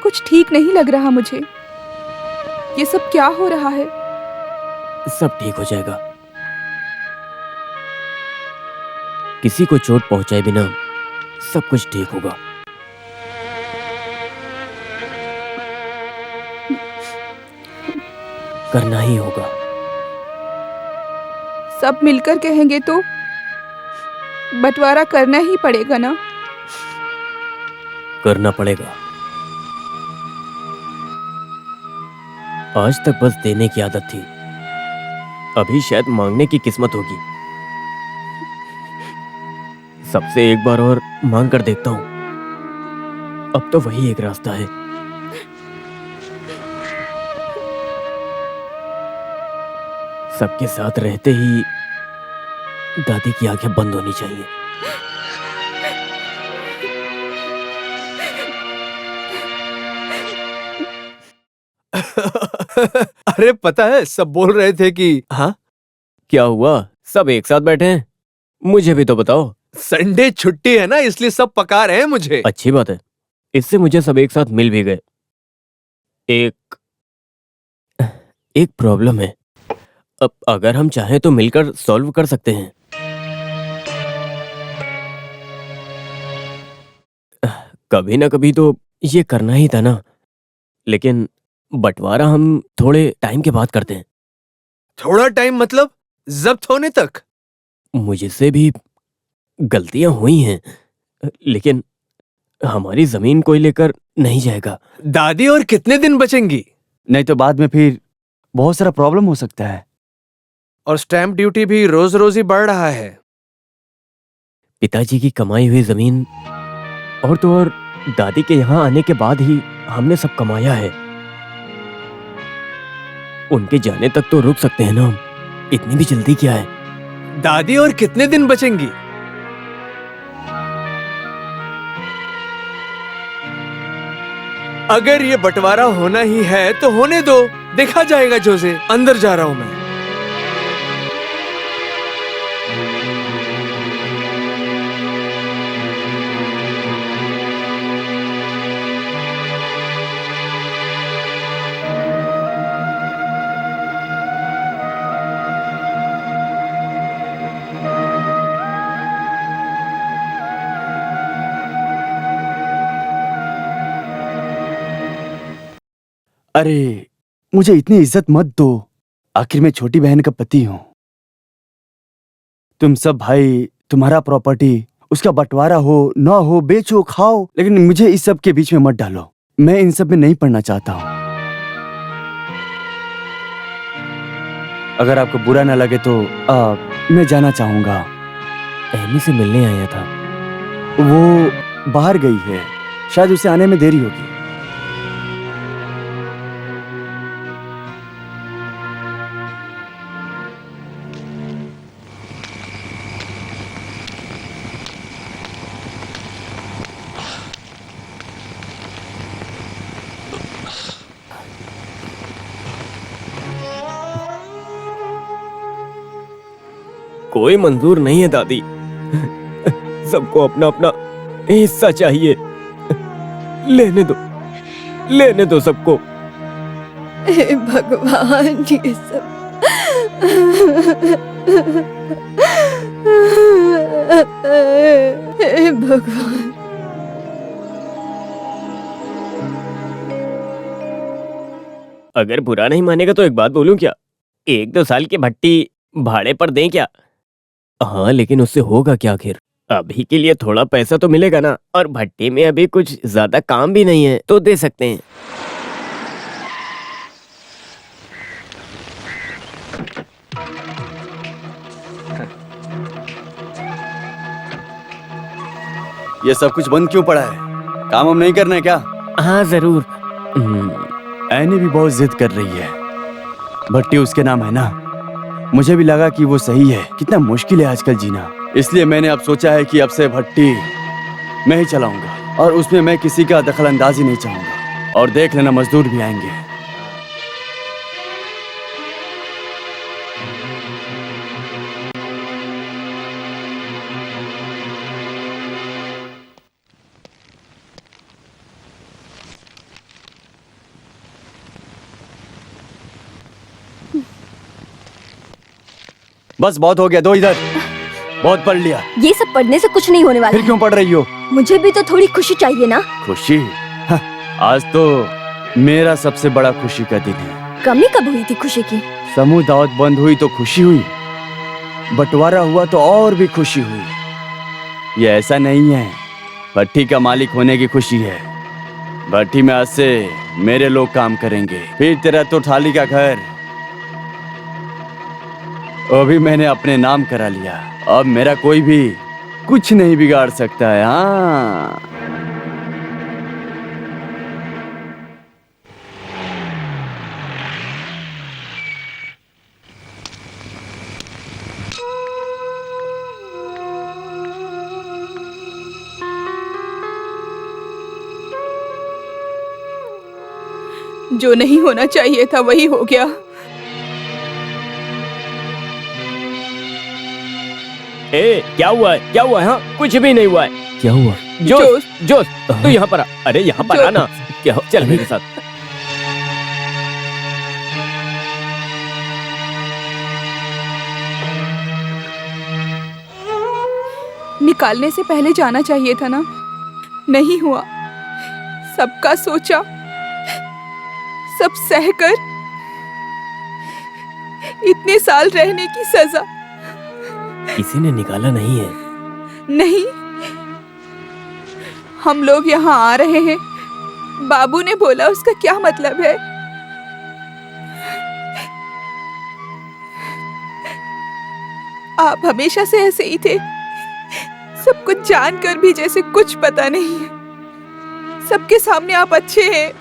कुछ ठीक नहीं लग रहा मुझे। ये सब क्या हो रहा है? सब ठीक हो जाएगा। किसी को चोट पहुंचाए बिना सब कुछ ठीक होगा। करना ही होगा। सब मिलकर कहेंगे तो बंटवारा करना ही पड़ेगा ना। करना पड़ेगा। आज तक बस देने की आदत थी, अभी शायद मांगने की किस्मत होगी। सबसे एक बार और मांग कर देखता हूं, अब तो वही एक रास्ता है। सबके साथ रहते ही दादी की आंखें बंद होनी चाहिए। अरे पता है, सब बोल रहे थे कि हाँ, क्या हुआ? सब एक साथ बैठे हैं, मुझे भी तो बताओ। संडे छुट्टी है ना, इसलिए सब पका रहे हैं मुझे। अच्छी बात है, इससे मुझे सब एक साथ मिल भी गए। एक प्रॉब्लम है, अब अगर हम चाहें तो मिलकर सॉल्व कर सकते हैं। कभी ना कभी तो ये करना ही था ना, लेकिन बंटवारा हम थोड़े टाइम के बाद करते हैं। थोड़ा टाइम मतलब जब्त होने तक? मुझसे भी गलतियां हुई हैं, लेकिन हमारी जमीन कोई लेकर नहीं जाएगा। दादी और कितने दिन बचेंगी? नहीं तो बाद में फिर बहुत सारा प्रॉब्लम हो सकता है। और स्टैंप ड्यूटी भी रोज रोज ही बढ़ रहा है। पिताजी की कमाई हुई जमीन और तो और दादी के यहाँ आने के बाद ही हमने सब कमाया है। उनके जाने तक तो रुक सकते हैं ना हम, इतनी भी जल्दी क्या है? दादी और कितने दिन बचेंगी? अगर ये बंटवारा होना ही है तो होने दो, देखा जाएगा। जोसे, अंदर जा रहा हूं मैं। अरे मुझे इतनी इज्जत मत दो, आखिर मैं छोटी बहन का पति हूं। तुम सब भाई, तुम्हारा प्रॉपर्टी, उसका बंटवारा हो ना हो, बेचो खाओ, लेकिन मुझे इस सब के बीच में मत डालो। मैं इन सब में नहीं पढ़ना चाहता हूं। अगर आपको बुरा ना लगे तो मैं जाना चाहूंगा। एमी से मिलने आया था। वो बाहर गई है, शायद उसे आने में देरी होगी। कोई मंजूर नहीं है दादी, सबको अपना अपना हिस्सा चाहिए। लेने दो सबको। हे भगवान, ये सब हे भगवान। अगर बुरा नहीं मानेगा तो एक बात बोलूं क्या? 1-2 साल की भट्टी भाड़े पर दें क्या? हाँ, लेकिन उससे होगा क्या आखिर? अभी के लिए थोड़ा पैसा तो मिलेगा ना, और भट्टी में अभी कुछ ज्यादा काम भी नहीं है, तो दे सकते हैं। ये सब कुछ बंद क्यों पड़ा है? काम हम नहीं करना है क्या? हाँ जरूर। ऐनी भी बहुत जिद कर रही है। भट्टी उसके नाम है ना। मुझे भी लगा कि वो सही है। कितना मुश्किल है आजकल जीना, इसलिए मैंने अब सोचा है कि अब से भट्टी मैं ही चलाऊंगा, और उसमें मैं किसी का दखल अंदाजी नहीं चाहूंगा। और देख लेना, मजदूर भी आएंगे। बस बहुत हो गया, दो इधर। बहुत पढ़ लिया। ये सब पढ़ने से कुछ नहीं होने वाला फिर क्यों पढ़ रही हो? मुझे भी तो थोड़ी खुशी चाहिए ना। खुशी? आज तो मेरा सबसे बड़ा खुशी का दिन है। कमी कब हुई थी खुशी की? समूह दावत बंद हुई तो खुशी हुई। बंटवारा हुआ तो और भी खुशी हुई। ये ऐसा नहीं है भट्टी का मालिक होने की खुशी है। भट्टी में आज से मेरे लोग काम करेंगे, फिर तेरा तो थाली का घर वो भी मैंने अपने नाम करा लिया। अब मेरा कोई भी कुछ नहीं बिगाड़ सकता है। हाँ, जो नहीं होना चाहिए था वही हो गया। क्या हुआ है? क्या हुआ है? हाँ, कुछ भी नहीं हुआ है। क्या हुआ? जोश, जोश, तू यहाँ पर आ। अरे यहाँ पर आ ना। क्या हो? चल मेरे साथ। निकालने से पहले जाना चाहिए था ना। नहीं हुआ। सबका सोचा, सब सहकर इतने साल रहने की सजा। किसी ने निकाला नहीं है। नहीं, हम लोग यहाँ आ रहे हैं, बाबू ने बोला, उसका क्या मतलब है? आप हमेशा से ऐसे ही थे, सब कुछ जानकर भी जैसे कुछ पता नहीं है। सबके सामने आप अच्छे हैं।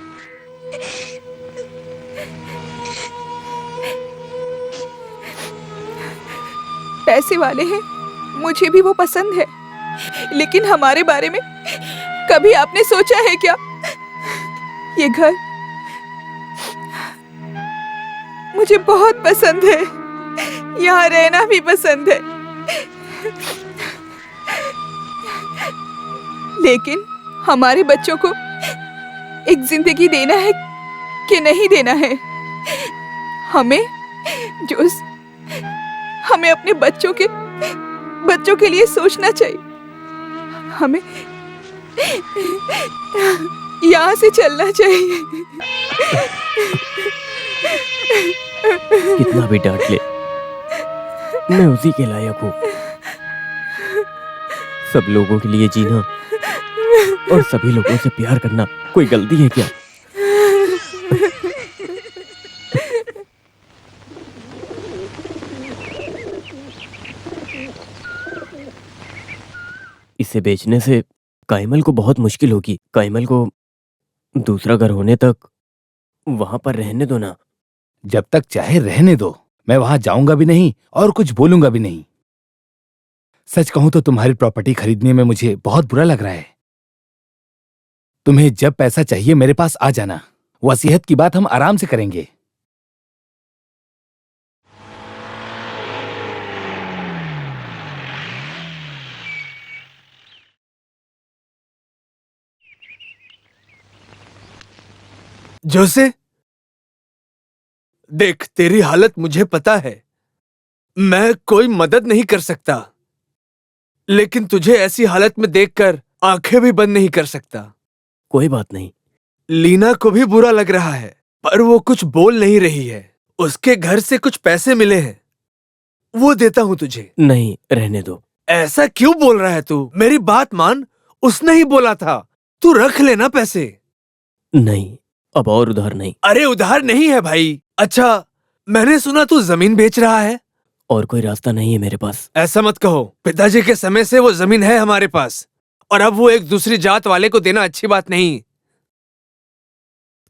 पैसे वाले हैं, मुझे भी वो पसंद है, लेकिन हमारे बारे में कभी आपने सोचा है क्या? ये घर मुझे बहुत पसंद है, यहाँ रहना भी पसंद है, लेकिन हमारे बच्चों को एक जिंदगी देना है कि नहीं देना है? हमें अपने बच्चों के लिए सोचना चाहिए। हमें यहाँ से चलना चाहिए। कितना भी डांट ले, मैं उसी के लायक हूँ। सब लोगों के लिए जीना और सभी लोगों से प्यार करना कोई गलती है क्या? इसे बेचने से काइमल को बहुत मुश्किल होगी। काइमल को दूसरा घर होने तक वहां पर रहने दो ना। जब तक चाहे रहने दो, मैं वहां जाऊंगा भी नहीं और कुछ बोलूंगा भी नहीं। सच कहूं तो तुम्हारी प्रॉपर्टी खरीदने में मुझे बहुत बुरा लग रहा है। तुम्हें जब पैसा चाहिए मेरे पास आ जाना। वसीयत की बात हम आराम से करेंगे। जोसे, देख, तेरी हालत मुझे पता है। मैं कोई मदद नहीं कर सकता, लेकिन तुझे ऐसी हालत में देखकर आंखें भी बंद नहीं कर सकता। कोई बात नहीं। लीना को भी बुरा लग रहा है, पर वो कुछ बोल नहीं रही है। उसके घर से कुछ पैसे मिले हैं, वो देता हूं तुझे। नहीं, रहने दो। ऐसा क्यों बोल रहा है तू? मेरी बात मान, उसने ही बोला था। तू रख लेना पैसे। नहीं, अब और उधार नहीं। अरे उधार नहीं है भाई। अच्छा, मैंने सुना तू जमीन बेच रहा है। और कोई रास्ता नहीं है मेरे पास। ऐसा मत कहो। पिताजी के समय से वो जमीन है हमारे पास, और अब वो एक दूसरी जात वाले को देना अच्छी बात नहीं।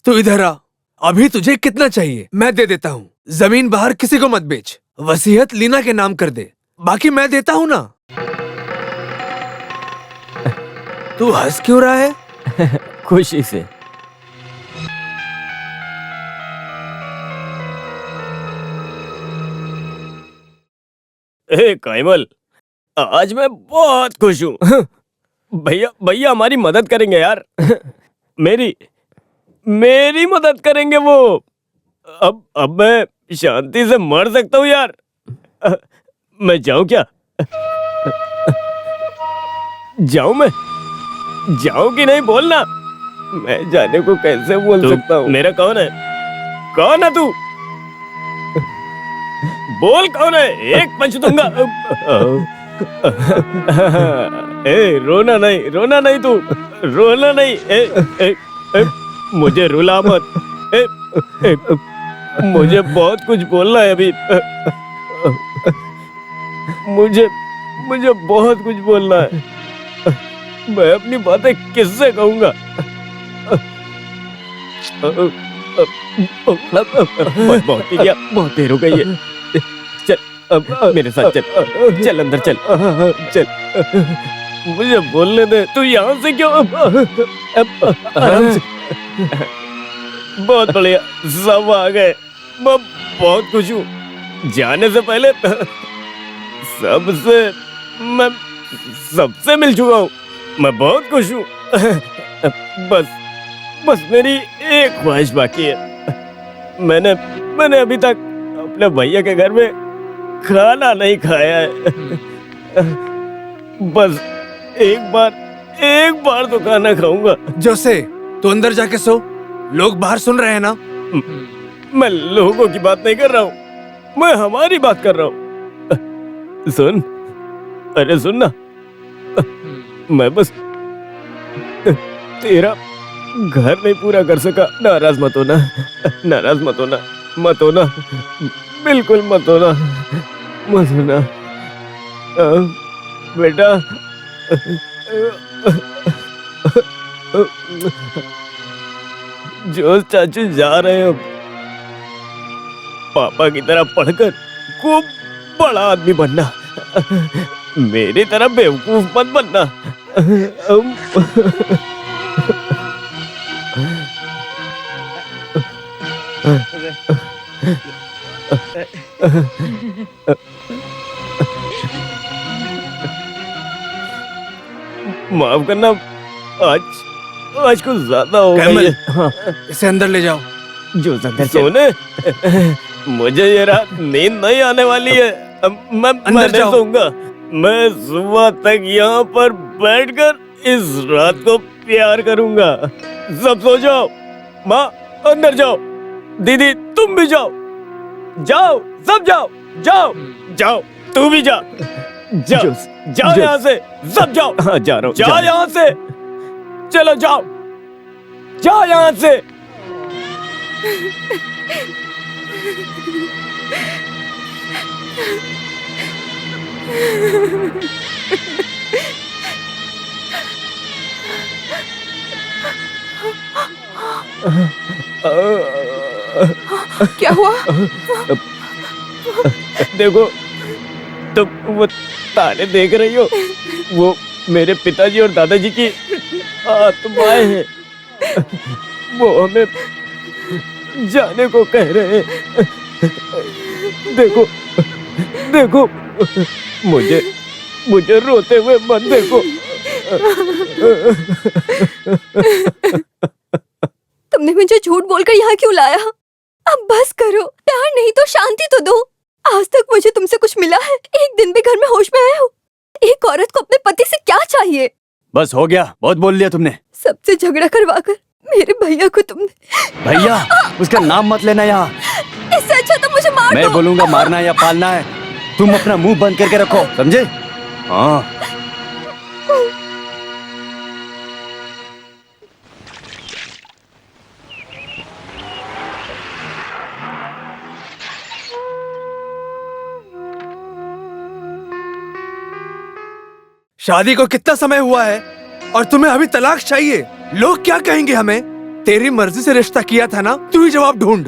तू इधर आ। अभी तुझे कितना चाहिए मैं दे देता हूँ। जमीन बाहर किसी को मत बेच। वसीयत लीना के नाम कर दे, बाकी मैं देता हूँ ना। तू हंस क्यों रहा है? खुशी से। काइमल, आज मैं बहुत खुश हूँ। भैया हमारी मदद करेंगे यार। मेरी मदद करेंगे वो। अब मैं शांति से मर सकता हूँ यार। मैं जाऊँ क्या? जाऊँ कि नहीं बोलना। मैं जाने को कैसे बोल सकता हूँ? मेरा कौन है? कौन है तू? बोल कौन है? एक पंच दूंगा। ए रोना नहीं तू, रोना नहीं। मुझे रुला मत। मुझे बहुत कुछ बोलना है अभी। मुझे बहुत कुछ बोलना है। मैं अपनी बातें किससे कहूँगा? बहुत ही क्या, बहुत देर हो गई है। चल मेरे साथ चल, चल अंदर चल, चल। मुझे बोलने दे। तू यहाँ से क्यों? आराम से। बहुत बढ़िया, सब आ गए। मैं बहुत खुश हूँ। जाने से पहले मैं सबसे मिल चुका हूँ। मैं बहुत खुश हूँ। बस मेरी एक ख्वाहिश बाकी है। मैंने अभी तक अपने भैया के घर में खाना नहीं खाया है। बस एक बार तो खाना खाऊंगा। जोसे, तू अंदर जाके सो। लोग बाहर सुन रहे हैं ना। मैं लोगों की बात नहीं कर रहा हूँ, मैं हमारी बात कर रहा हूँ। सुन, अरे सुन ना, मैं बस तेरा घर नहीं पूरा कर सका। नाराज मत होना, नाराज मत होना, मत होना, बिल्कुल मत होना, मत होना। बेटा, जो चाचू जा रहे हो, पापा की तरह पढ़कर खूब बड़ा आदमी बनना, मेरी तरह बेवकूफ मत बनना। माफ करना, आज कुछ ज्यादा हो गया है। हाँ। इसे अंदर ले जाओ। जो अंदर सोने, मुझे ये रात नींद नहीं आने वाली है। मैं नहीं सोऊंगा। मैं सुबह तक यहाँ पर बैठकर इस रात को प्यार करूंगा। सब सो जाओ। माँ अंदर जाओ। दीदी तुम भी जाओ। जाओ, सब जाओ, जाओ, जाओ, तू भी जा। जाओ, जाओ यहाँ से, सब जाओ। हाँ, जा रहा हूँ। जाओ यहाँ से, चलो जाओ, जाओ यहाँ से। क्या हुआ? देखो, तुम वो तारे देख रही हो? वो मेरे पिताजी और दादाजी की आत्माएं हैं। वो हमें जाने को कह रहे हैं। देखो, देखो, मुझे रोते हुए मत देखो। तुमने मुझे झूठ बोलकर यहाँ क्यों लाया? अब बस करो, प्यार नहीं तो शांति तो दो। आज तक मुझे तुमसे कुछ मिला है? एक दिन भी घर में होश में आए हो? एक औरत को अपने पति से क्या चाहिए? बस हो गया, बहुत बोल लिया तुमने। सबसे झगड़ा करवाकर मेरे भैया को तुमने। भैया, उसका नाम मत लेना यहाँ। इससे अच्छा तो मुझे मार दो। मैं बोलूंगा मारना या पालना है, तुम अपना मुंह बंद करके रखो, समझे? हाँ। शादी को कितना समय हुआ है और तुम्हें अभी तलाक चाहिए? लोग क्या कहेंगे हमें? तेरी मर्जी से रिश्ता किया था ना, तू ही जवाब ढूंढ।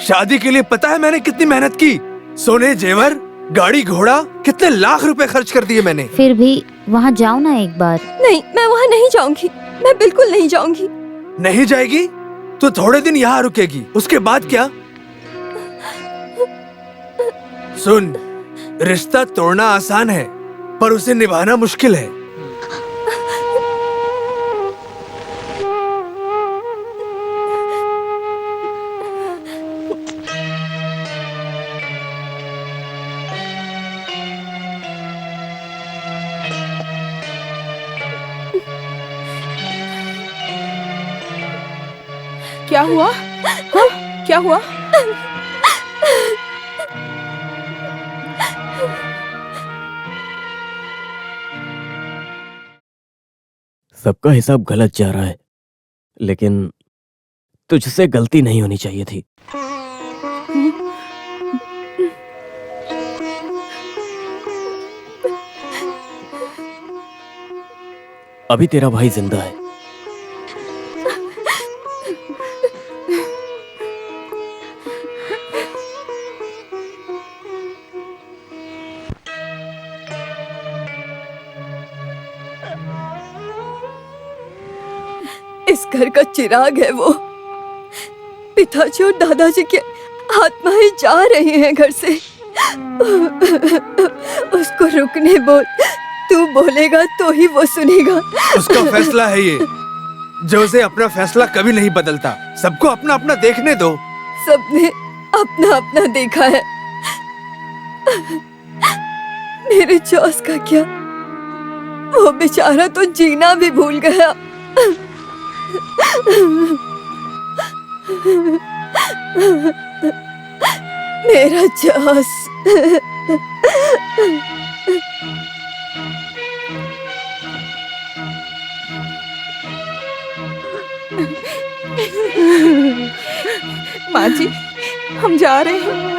शादी के लिए पता है मैंने कितनी मेहनत की? सोने, जेवर, गाड़ी घोड़ा, कितने लाख रुपए खर्च कर दिए मैंने। फिर भी वहाँ जाओ ना एक बार। नहीं, मैं वहाँ नहीं जाऊंगी। मैं बिल्कुल नहीं जाऊंगी। नहीं जाएगी तो थोड़े दिन यहाँ रुकेगी, उसके बाद क्या? सुन, रिश्ता तोड़ना आसान है पर उसे निभाना मुश्किल है। क्या हुआ? हाँ? क्या हुआ? सबका हिसाब गलत जा रहा है, लेकिन तुझसे गलती नहीं होनी चाहिए थी। अभी तेरा भाई जिंदा है। इस घर का चिराग है वो। पिताजी और दादाजी की आत्माएं जा रही हैं घर से। उसको रुकने बोल। तू बोलेगा तो ही वो सुनेगा। उसका फैसला है ये। जोसे अपना फैसला कभी नहीं बदलता। सबको अपना अपना देखने दो। सबने अपना अपना देखा है। मेरे जॉस का क्या? वो बेचारा तो जीना भी भूल गया। मेरा जॉस। माँ जी, हम जा रहे हैं।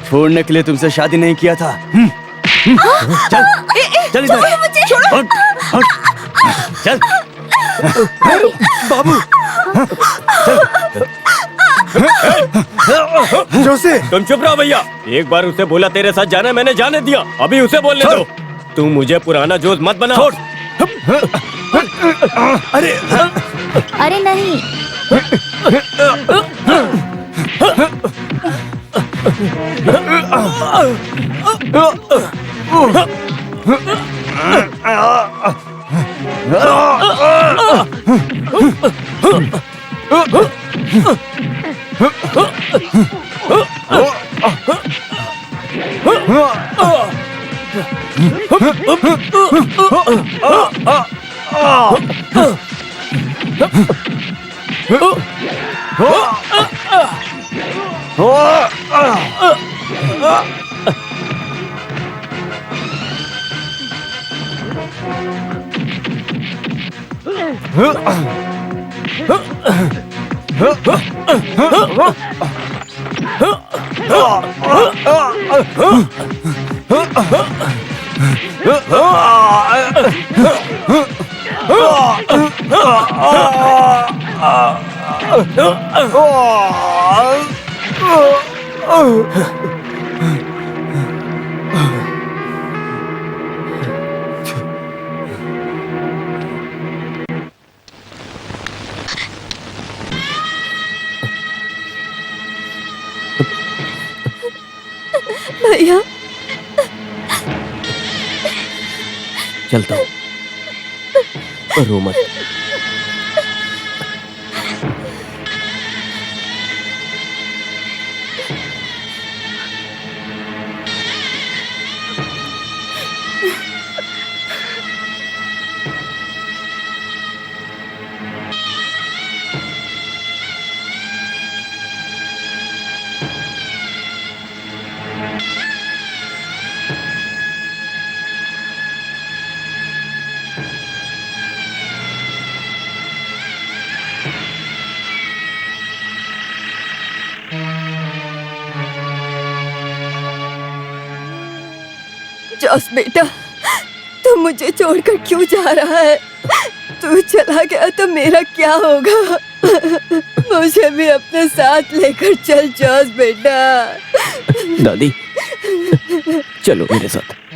छोड़ने के लिए तुमसे शादी नहीं किया था। चल चल इधर। हट, हट, चल बाबू। जोसे, तुम चुप रहो भैया। एक बार उसे बोला तेरे साथ जाना, मैंने जाने दिया। अभी उसे बोलने दो। तुम मुझे पुराना जोश मत बना। अरे नहीं। भैया, चलता हूँ, रो मत। जॉस बेटा, तू मुझे छोड़कर क्यों जा रहा है? तू चला गया तो मेरा क्या होगा? मुझे भी अपने साथ लेकर चल जॉस बेटा। दादी चलो मेरे साथ।